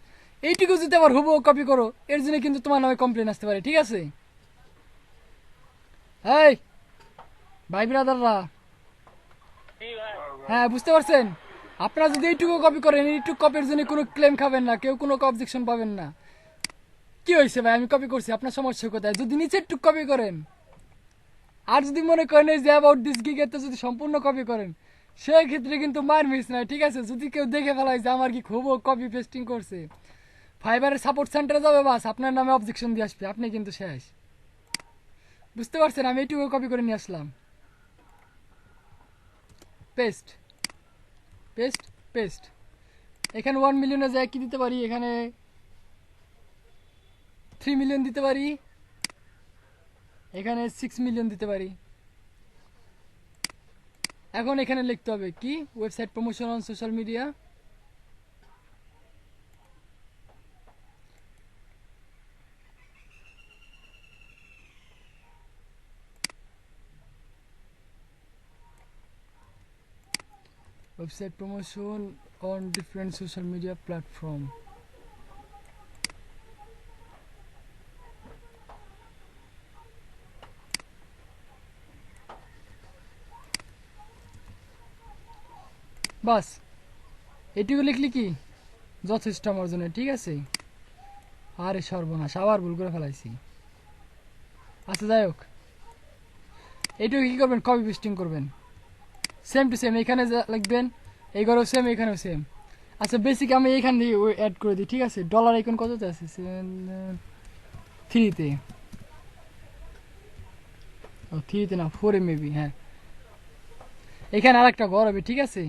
এইটুকু যদি আবার হুবহু কপি করো, এর জন্য কিন্তু তোমার নামে কমপ্লেন আসতে পারে, ঠিক আছে? এই ভাই ব্রাদাররা, কি ভাই? হ্যাঁ বুঝতে পারছেন? আপনারা যদি এইটুকু কপি করেন, এইটুকু কপির জন্য কোনো ক্লেম খাবেন না, কেউ কোনো অবজেকশন পাবেন না। কি হয়েছে ভাই? আমি কপি করছি, আপনার সমস্যা কোথায়? যদি নিচের টুক কপি করেন, আর যদি মনে করেন এই যে অ্যাবাউট দিস গিগের যদি সম্পূর্ণ কপি করেন, সেই ক্ষেত্রে কিন্তু মার মিস নাই, ঠিক আছে? যদি কেউ দেখে ফেলায় যে আমার কি খুব কপি পেস্টিং করছে, ফাইবারের সাপোর্ট সেন্টারে যাবে, বাস আপনার নামে অবজেকশন দিয়ে আসবে, আপনি কিন্তু শেষ। বুঝতে পারছেন? আমি এইটুকু কপি করে নিয়ে আসলাম। Paste, paste, paste. এখানে 1 মিলিয়নে যায় কি দিতে পারি? এখানে 3 মিলিয়ন দিতে পারি, এখানে 6 মিলিয়ন দিতে পারি। এখন এখানে লিখতে হবে কি? Website promotion on social media. Website promotion on different social media platform. বাস এটুকু লিখলি কি যথেষ্ট আমার জন্য, ঠিক আছে? আরে সর্বনাশ, আবার ভুল করে ফেলাইছি। আচ্ছা যাই হোক, এইটুকু কি করবেন? কপি পেস্টিং করবেন, সেম টু সেম। এখানে লিখবেন, এই ঘরেও সেম, এখানেও সেম। আচ্ছা বেসিক আমি এইখান দিয়ে অ্যাড করে দিই, ঠিক আছে? ডলার আইকন কততে আছে? 3-তে। ও 3-তে না, 4-এ মেবি। হ্যাঁ, এখানে আর একটা ঘর হবে, ঠিক আছে?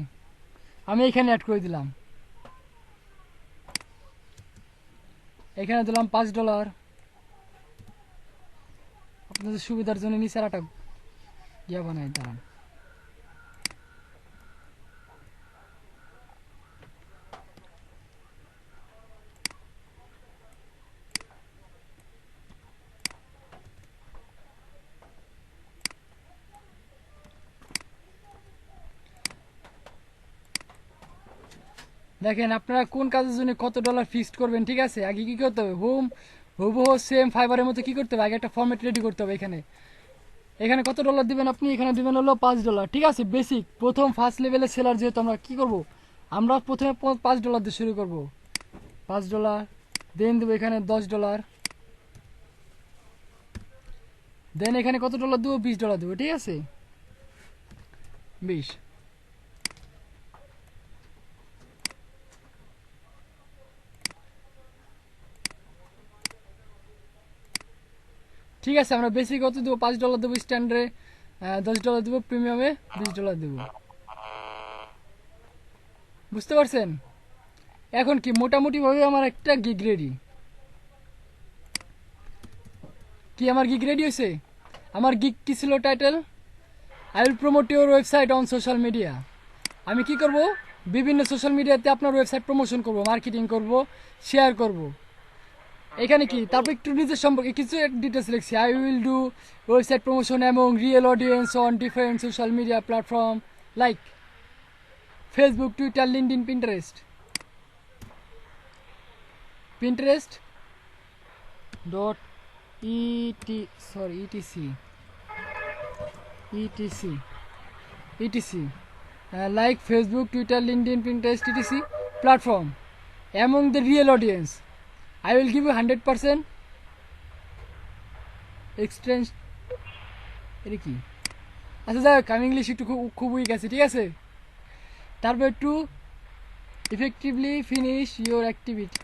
আমি এখানে অ্যাড করে দিলাম, এখানে দিলাম $5। আপনাদের সুবিধার জন্য নিচে আর একটা বানাই, দাঁড়ান। দেখেন আপনারা কোন কাজের জন্য কত ডলার ফিক্সড করবেন, ঠিক আছে? আগে কি করতে হবে? হুবহু সেম ফাইবারের মতো কি করতে হবে? আগে একটা ফরম্যাট রেডি করতে হবে। এখানে কত ডলার দিবেন আপনি? এখানে দিবেন হলো $5, ঠিক আছে? বেসিক প্রথম ফার্স্ট লেভেলের সেলার, যেহেতু আমরা কি করব, আমরা প্রথমে $5 দিয়ে শুরু করব। $5 দেন দেবো এখানে $10, দেন এখানে কত ডলার দেবো? $20 দেবো, ঠিক আছে? 20। ঠিক আছে, আমরা বেসিক কত দেবো? $5 দেবো, স্ট্যান্ডার্ডে $10 দেবো, প্রিমিয়ামে $20 দেবো। বুঝতে পারছেন? এখন কি মোটামুটি ভাবে আমার একটা গিগ রেডি। কি আমার গিগ রেডি হয়েছে? আমার গিগ কি ছিল title? I will promote your website on social media. আমি কি করব? বিভিন্ন সোশ্যাল মিডিয়াতে আপনার ওয়েবসাইট প্রমোশন করব, মার্কেটিং করব, শেয়ার করব। এখানে কি তারপর একটু নিজের সম্পর্কে কিছু ডিটেলস লিখছি। I will do website promotion among real audience on different social media platform like Facebook, Twitter, LinkedIn, Pinterest. Pinterest dot etc like Facebook, Twitter, LinkedIn, Pinterest, etc platform among the real audience. I will give you 100% exchange. এটা কি? আচ্ছা যাই হোক, আমি English একটু খুব week আছে, ঠিক আছে? তারপর একটু effectively finish your activity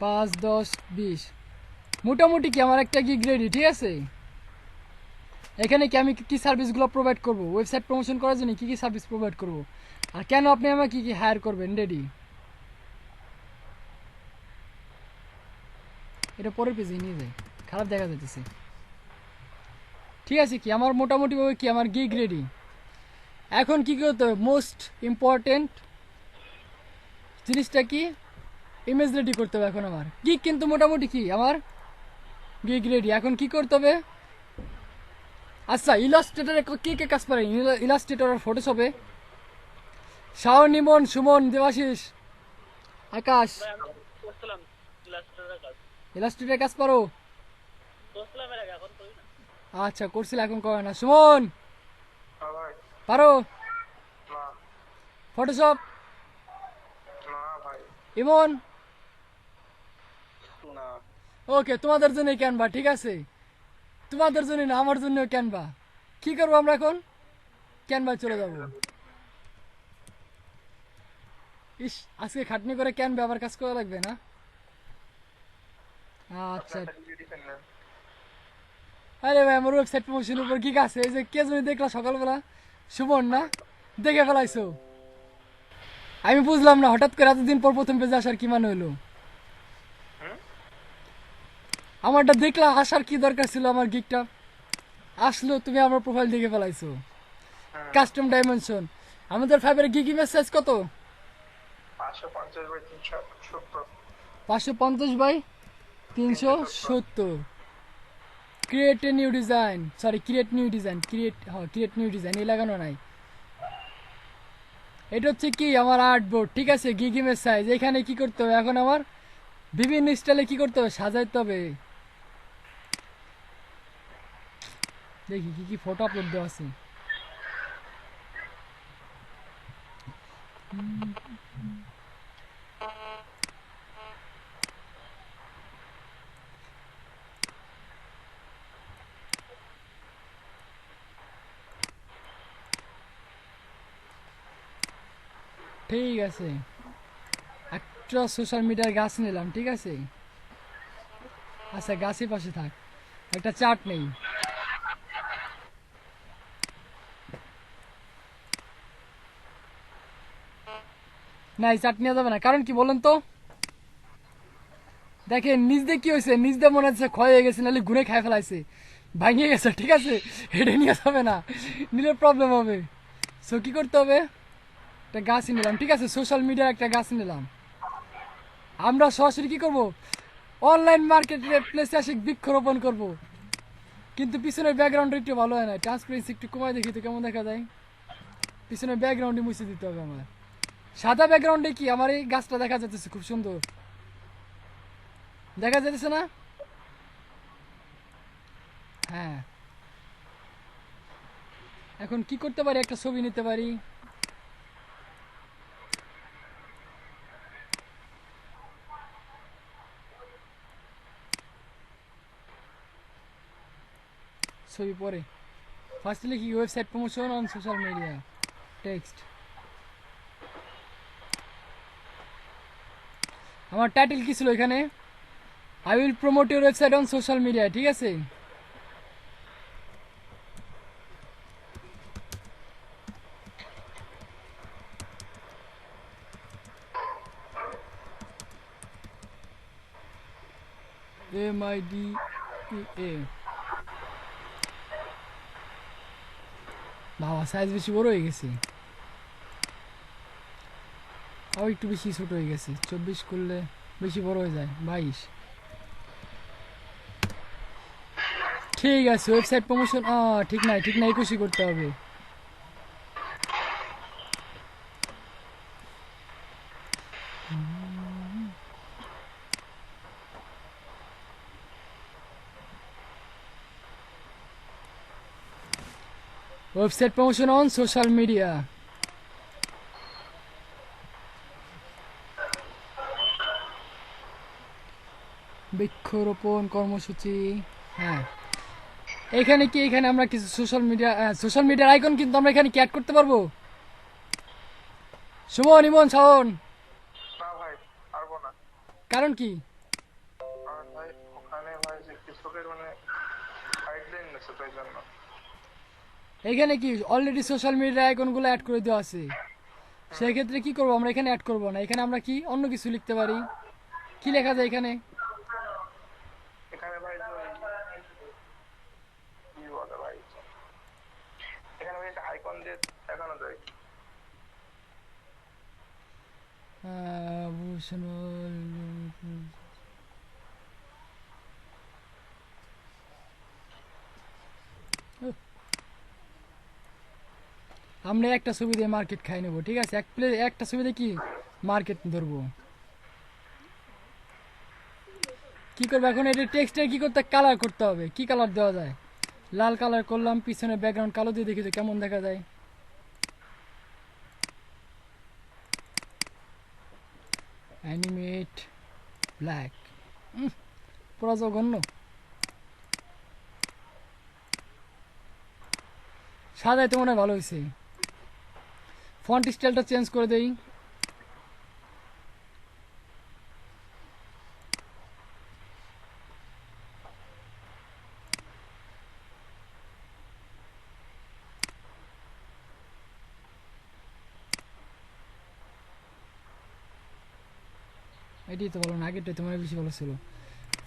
5, 10, 20 মোটামুটি কি আমার একটা গিগ রেডি, ঠিক আছে? এখানে কি আমি কি সার্ভিসগুলো প্রোভাইড করব, ওয়েবসাইট প্রমোশন করার জন্য কি কি সার্ভিস প্রোভাইড করব, আর কেন আপনি আমাকে কি কি হায়ার করবেন, রেডি। এটা পরের পেজে নিয়ে যায়, খারাপ দেখা যাচ্ছে। ঠিক আছে, কি আমার মোটামুটি ভাবে কি আমার গিগ রেডি। এখন কি করতে হবে? মোস্ট ইম্পর্টেন্ট জিনিসটা কি? ইমেজ রেডি করতে হবে। এখন আমার গিগ কিন্তু মোটামুটি কি আমার গিগ রেডি। এখন কি করতে হবে? আচ্ছা, ইলাস্ট্রেটরে কে কে কাজ পারেন? ইলাস্ট্রেটর আর ফটোশপে শাওন, ইমন, সুমন, দেবাশিস, আকাশ। ভাই আমি করছিলাম ইলাস্ট্রেটরের কাজ। ইলাস্ট্রেটরে কাজ পারো? করছিলাম এর আগে, এখন করি না। আচ্ছা, করছিল, এখন করে না। সুমন হ্যাঁ ভাই। পারো না ফটোশপ? না ভাই। ইমন? না ওকে, তোমাদের জন্য ক্যানভা, ঠিক আছে? তোমাদের জন্য না, আমার জন্য ক্যানভা। কি করবো আমরা এখন? ক্যানভা চলে যাব। ইস, আজকে খাটনি করে ক্যানভা আবার কাজ করা লাগবে না? আচ্ছা, আরে ভাই, আমার ওয়েবসাইট প্রমোশনের উপর কি আছে? এই যে কে জানি দেখলা সকালবেলা, সুমন না? দেখে ফেলাইছো? আমি বুঝলাম না, হঠাৎ করে এতদিন পর প্রথম পেজে আসার কি মানে হইলো? আমারটা দেখলা, আসার কি দরকার ছিল? আমার গিকটা আসলো, তুমি আমার প্রোফাইল দেখে ফেলাইছো। কাস্টম ডাইমেনশন আমাদের ফাইবারের গিগ ইমেজ সাইজ কত? 550 550 by 370। By 370। Create a new design, sorry create new design, create new design এই লাগানো নাই। এটা হচ্ছে কি আমার আর্ট বোর্ড, ঠিক আছে? Gig image size. এখানে কি করতে হবে এখন? আমার বিভিন্ন স্টাইলে কি করতে হবে? সাজাইতে হবে। দেখি কি কি ফটো আপলোড দেওয়া আছে। ঠিক আছে, একটা সোশ্যাল মিডিয়ার গাছ নিলাম, ঠিক আছে? আচ্ছা, গাছের পাশে থাক, একটা চার্ট নেই। না, এই চার্ট নেওয়া যাবে না। কারণ কি বলেন তো? দেখেন নিজ দিয়ে কি হয়েছে, নিজ দিয়ে মনে হচ্ছে ক্ষয় হয়ে গেছে, নাহলে ঘুরে খাই ফেলাইছে, ভাঙিয়ে গেছে, ঠিক আছে? এটা নিয়ে যাবে না, নিলে প্রবলেম হবে। সো কি করতে হবে? একটা গাছ নিলাম, ঠিক আছে? সোশ্যাল মিডিয়ার একটা গাছ নিলাম। আমরা সরাসরি কি করব? অনলাইন মার্কেট প্লেসে এসে বৃক্ষরোপণ করব। কিন্তু পিছনের ব্যাকগ্রাউন্ড একটু ভালো হয় না, ট্রান্সপারেন্সি একটু কমায় দেখি তো কেমন দেখা যায়। পিছনের ব্যাকগ্রাউন্ডে মুছে দিতে হবে আমার। সাদা ব্যাকগ্রাউন্ডে কি আমার এই গাছটা দেখা যাচ্ছে খুব সুন্দর, দেখা যাচ্ছে না? হ্যাঁ, এখন কি করতে পারি? একটা ছবি নিতে পারি। ছবি পরে ফার্স্টে লিখি website promotion on social media, text. আমার টাইটেল কি ছিল এখানে? I will promote your website on social media, ঠিক আছে? MIDEA। বাবা সাইজ বেশি বড় হয়ে গেছে, আবার একটু বেশি ছোট হয়ে গেছে। 24 করলে বেশি বড় হয়ে যায়, 22। ঠিক আছে, ওয়েবসাইট প্রমোশন ঠিক নাই, ঠিক নাই, 21 করতে হবে। Website promotion on social media. বৃক্ষরোপণ কর্মসূচি, হ্যাঁ এখানে কি, এখানে আমরা কিছু সোশ্যাল মিডিয়ার আইকন কিন্তু আমরা এখানে কি অ্যাড করতে পারবো? সুমন, ইমন, শাওন, না ভাই, পারবো না। কারণ কি? কারণ ভাই ওখানে ভাই যে ফেসবুকের মানে গাইডলাইন আছে, তাই জন্য। এখানে কি অলরেডি সোশ্যাল মিডিয়ার আইকনগুলো অ্যাড করে দেওয়া আছে, সেই ক্ষেত্রে কি করবো আমরা? এখানে অ্যাড করবো না, এখানে আমরা কি অন্য কিছু লিখতে পারি। কি লেখা যায় এখানে? এখানে ভাই যে কি বলে ভাই, এখানে ভাই আইকন দিয়ে দেখানো যায়। আমরা একটা ছবি দিয়ে মার্কেট খাই নেবো, ঠিক আছে? একটা ছবিতে কি মার্কেট ধরবো। কি করবো এখন? এটা টেক্সটের কি করতে, কালার করতে হবে। কি কালার দেওয়া যায়? লাল কালার করলাম, পিছনে ব্যাকগ্রাউন্ড কালো দিয়ে দেখি তো কেমন দেখা যায়। অ্যানিমেট ব্ল্যাক, পুরো জঘন্য। সাদাই তো মনে হয় ভালো হয়েছে। ফন্ট স্টাইলটা চেঞ্জ করে দেই। এটাই তো ভালো না, আগেরটাই তোমার বেশি ভালো ছিল।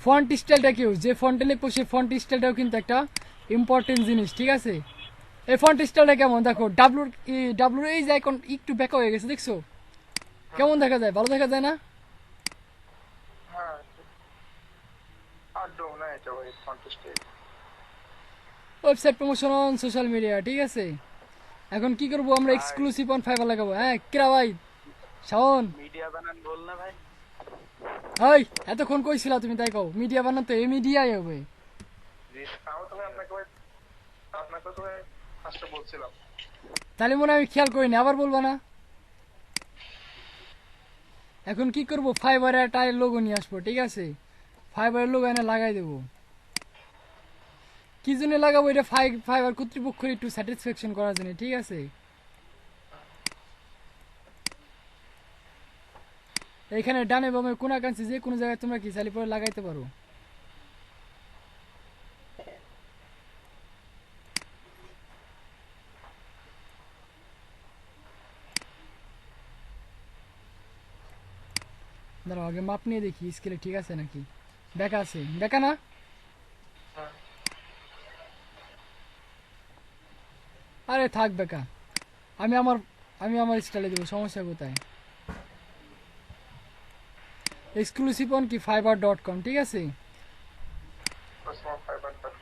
ফন্ট স্টাইলটা কেউ যে ফন্টে লিখবো সেই ফন্ট স্টাইলটাও কিন্তু একটা ইম্পর্টেন্ট জিনিস, ঠিক আছে? এই ফন্ট স্টাইলটা কেমন দেখো, ডাব্লুর এই যে আইকন একটু ব্যাকা হয়ে গেছে, দেখছো কেমন দেখা যায়? ভালো দেখা যায় না? হ্যাঁ, আর ডো না এটা ভাই কন্টেস্টে। Website promotion on social media, ঠিক আছে? এখন কি করবো আমরা? এক্সক্লুসিভ অন ফাইবার লাগাবো। হ্যাঁ কিরা ভাই, শাওন মিডিয়া বানান বল না ভাই। ওই এতক্ষণ কইছিলা তুমি, তাই কও মিডিয়া বানান তো এই মিডিয়াই হবে। আমি তো ভাই আপনাকে তো ভাই ফার্স্টে বলছিলাম। তাহলে মনে হয় আমি খেয়াল করিনি, আবার বলবা না? এখন কি করব? ফাইবারের টাইল লোগো নিয়ে আসবো, ঠিক আছে? ফাইবারের লোগো এনে লাগাই দেবো। কি জন্য লাগাবো? এটা ফাইবার কর্তৃপক্ষের একটু স্যাটিসফ্যাকশন করার জন্য, ঠিক আছে? এখানে ডানে বামে কোনাকাঞ্চি যে কোনো জায়গায় তোমরা কি চাইলে পরে লাগাইতে পারো। দাঁড়াও আগে মাপ নিয়ে দেখি স্কেলে ঠিক আছে নাকি। বেকা আছে, বেকা না? আরে থাক বেকা, আমি আমার স্টাইলে দেবো, সমস্যা কোথায়? এক্সক্লুসিভ অন কি fiverr.com, ঠিক আছে? fiber.com।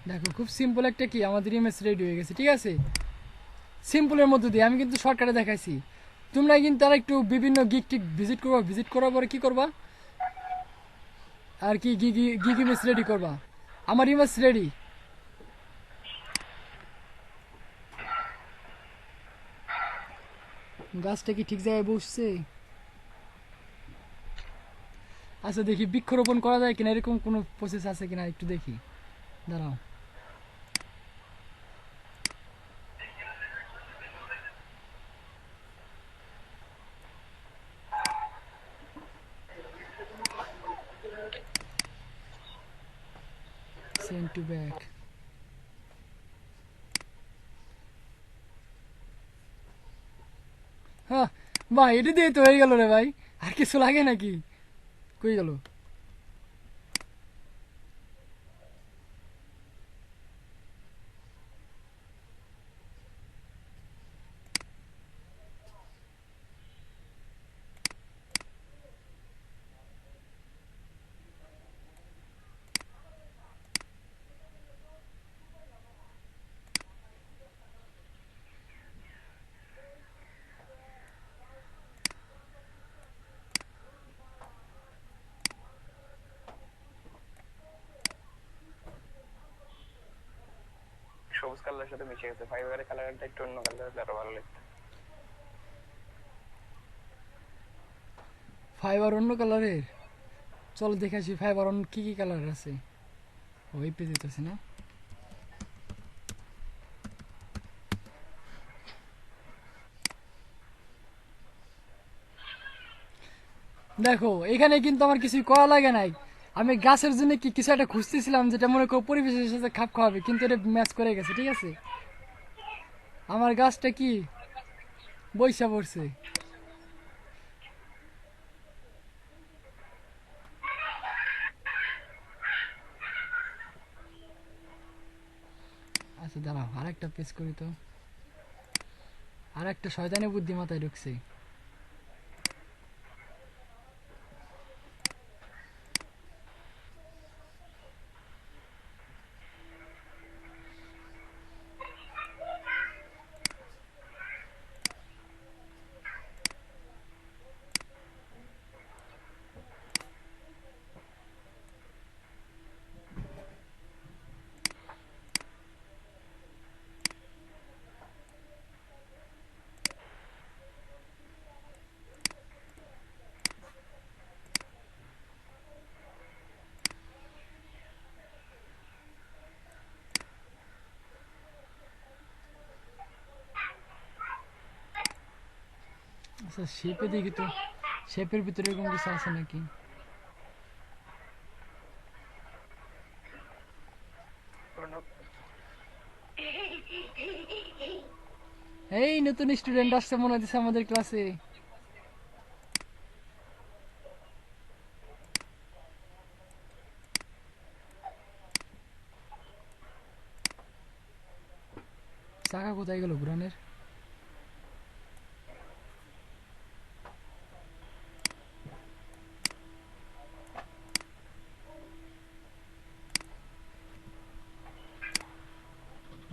দেখো খুব সিম্পল একটা কি আমাদের ইমেজ রেডি হয়ে গেছে, ঠিক আছে? সিম্পলের মধ্যে দিয়ে আমি কিন্তু শর্টকাটে দেখাইছি। তোমরা কিন্তু আর একটু বিভিন্ন গিগ টিক ভিজিট করার পরে কি করবা? আর কি গিগ ইমেজ রেডি করবা। আমার ইমেজ রেডি। গাছটা কি ঠিক জায়গায় বসছে? আচ্ছা দেখি বৃক্ষরোপণ করা যায় কিনা, এরকম কোনো প্রসেস আছে কিনা একটু দেখি, দাঁড়াও। সেন্ড টু ব্যাক, হ্যাঁ ভাই এটা দিয়ে তো হয়ে গেল রে ভাই, আর কিছু লাগে নাকি? কই গেল? সবুজ কালারের সাথে মিশে গেছে, ফাইবারের কালারটা একটু অন্য কালার হলে আরো ভালো লাগতো। ফাইবার অন্য কালারের? চলো দেখাচ্ছি ফাইবার অন্য কি কি কালার আছে। ওই পেয়ে যেতেছি না। দেখো এখানে কিন্তু আমার কিছুই করা লাগে নাই। আমি গাছের জন্য কি কিছু একটা খুঁজতেছিলাম যেটা মনে করো পরিবেশের সাথে খাপ খাওয়াবে, কিন্তু এটা ম্যাচ করে গেছে। ঠিক আছে, আমার গাছটা কি বইসা পড়ছে। আচ্ছা দাঁড়াও আরেকটা পেজ করি তো। আরেকটা শয়তানি বুদ্ধি মাথায় ঢুকছে। আচ্ছা শেপে দেখি তো, শেপের ভিতরে এরকম কিছু আছে নাকি? এই নতুন স্টুডেন্ট আসছে মনে হচ্ছে আমাদের ক্লাসে। চাকা কোথায় গেল ঘুরানের?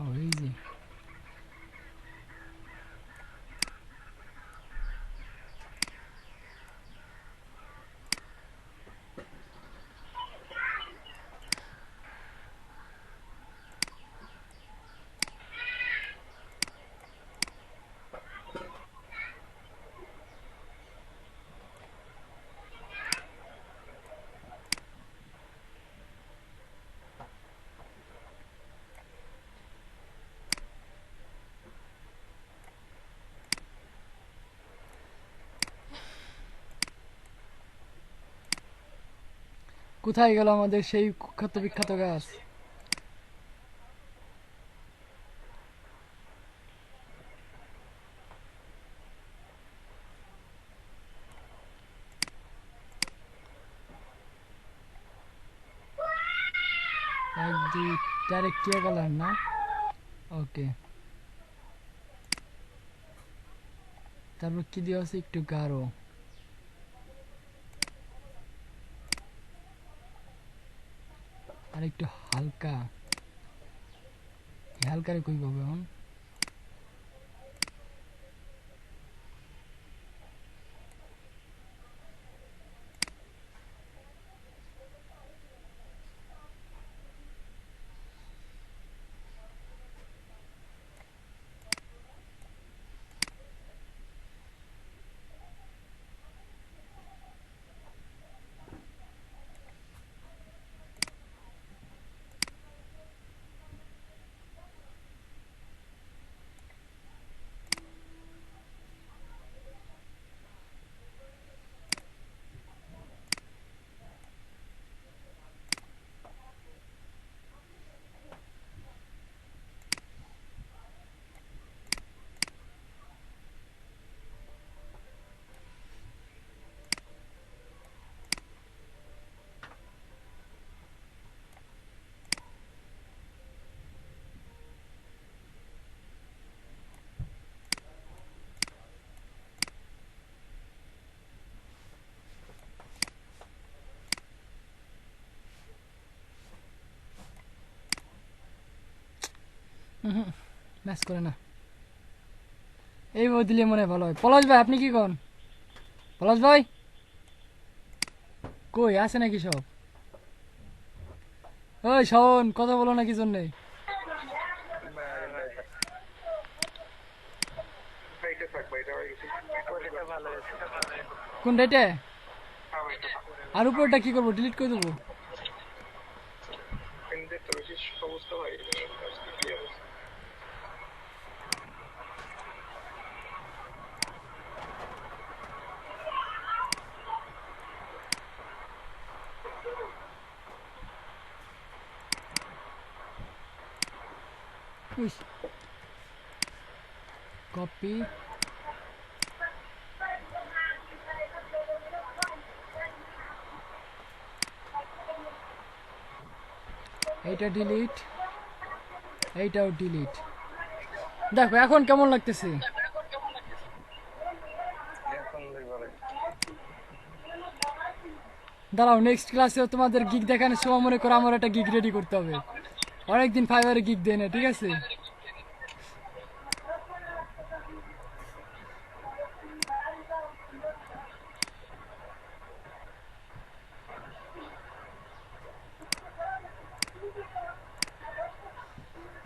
ও এই যে। কোথায় গেল আমাদের সেই কুখ্যাত বিখ্যাত গাছ? এক দুই ডাইরেক্ট টিয়া কালার না? ওকে, তারপর কি দেওয়া আছে একটু গাঢ় আর একটু হালকা। এই হালকারে কই পাবো এখন? ম্যাচ করে না, এইভাবে দিলে মনে হয় ভালো হয়। পলাশ ভাই আপনি কি কন? পলাশ ভাই কই আছে নাকি সব? ওই শোন, কথা বলো না কি জন্যে? ভাইটা থাক, ভাইটা হয়ে গেছে। ওটা ভালো হয়েছে। কোন ডেটে? হ্যাঁ ভাইটা থাক। আর উপরটা কি করবো, ডিলিট করে দেবো? এমনিতে তো বেশি অবস্থা ভাই, আজকে কি অবস্থা? কপি, এইটা ডিলিট, এইটাও ডিলিট। দেখো এখন কেমন লাগতেছে? এখন বেশ ভালো। দাঁড়াও, নেক্সট ক্লাসে তোমাদের গিগ দেখানোর সময় মনে করো আমার একটা গিগ রেডি করতে হবে। অনেকদিন ফাইবারে গিগ দেয় না, ঠিক আছে?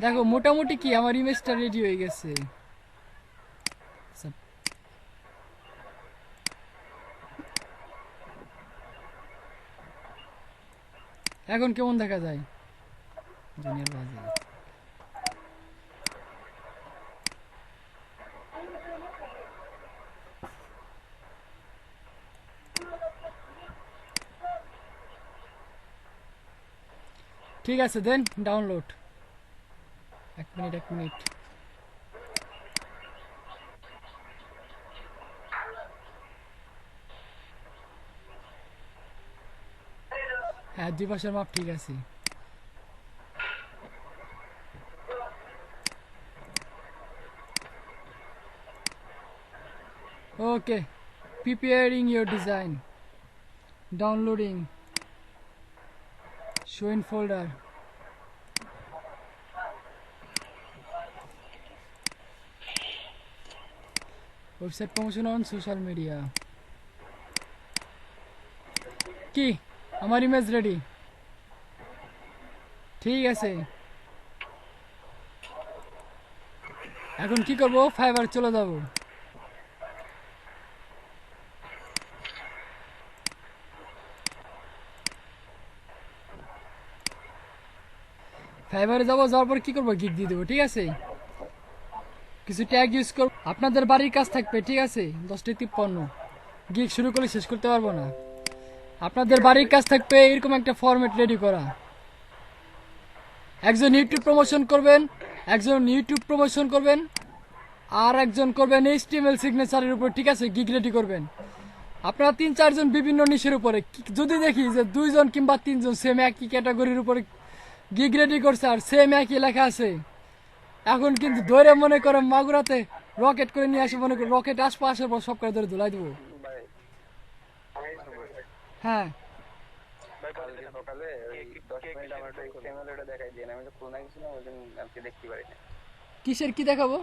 দেখো মোটামুটি কি আমার ইমেজটা রেডি হয়ে গেছে। এখন কেমন দেখা যায়? জুনিয়র বাজে। ঠিক আছে দেন ডাউনলোড। এক মিনিট। হ্যাঁ, দুই পাশের মাপ ঠিক আছে। ওকে, preparing your design, downloading, show in folder, website promotion on social media। কি আমার ইমেজ রেডি? ঠিক আছে, এখন কি করব? ফাইবার চলে যাব। ফাইবারে যাওয়ার পর কি করবো? গিগ দিয়ে দেবো, ঠিক আছে? কিছু ট্যাগ ইউজ করব। আপনাদের বাড়ির কাজ থাকবে, ঠিক আছে? 10:53 গিগ শুরু করলে শেষ করতে পারবো না। আপনাদের বাড়ির কাজ থাকবে এরকম একটা ফরম্যাট রেডি করা। একজন ইউটিউব প্রমোশন করবেন, আর একজন করবেন HTML সিগনেচারের উপর, ঠিক আছে? গিগ রেডি করবেন। আপনারা 3-4 জন বিভিন্ন নিশের উপরে, যদি দেখি যে 2 জন কিংবা 3 জন সেম একই ক্যাটাগরির উপরে গিগ রেডি করছে আর সেম একই লেখা আছে, এখন কিন্তু ধরে মনে করেন মাগুরাতে রকেট করে নিয়ে আসে, মনে করেন রকেট আসার পর সব করে ধরে ধুলাই দেবো। ভাই হ্যাঁ, কালকে সকালে ওই 10 মিনিট আমার একটা HTML ওটা দেখাই দিন। আমি তো খুলনা গেছিলাম, ওই জন্য আজকে দেখতে পারি না। কিসের কি দেখাবো?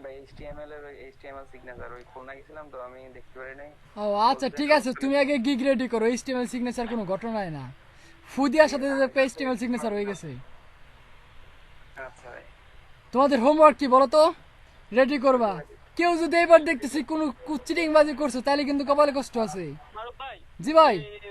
ভাই HTML এর ওই HTML সিগনেচার, ওই খুলনা গেছিলাম তো আমি দেখতে পারি নাই। ও আচ্ছা, ঠিক আছে, তুমি আগে গিগ রেডি করো। HTML সিগনেচার কোনো ঘটনাই না, ফুদিয়ার সাথে HTML সিগনেচার হয়ে গেছে। আচ্ছা ভাই, তোমাদের হোমওয়ার্ক কি বলো তো? রেডি করবা। কেউ যদি এবার দেখতেছি কোনো চিটিং বাজি করছো, তাহলে কিন্তু কপালে কষ্ট আছে। মারুফ ভাই, জি ভাই। এই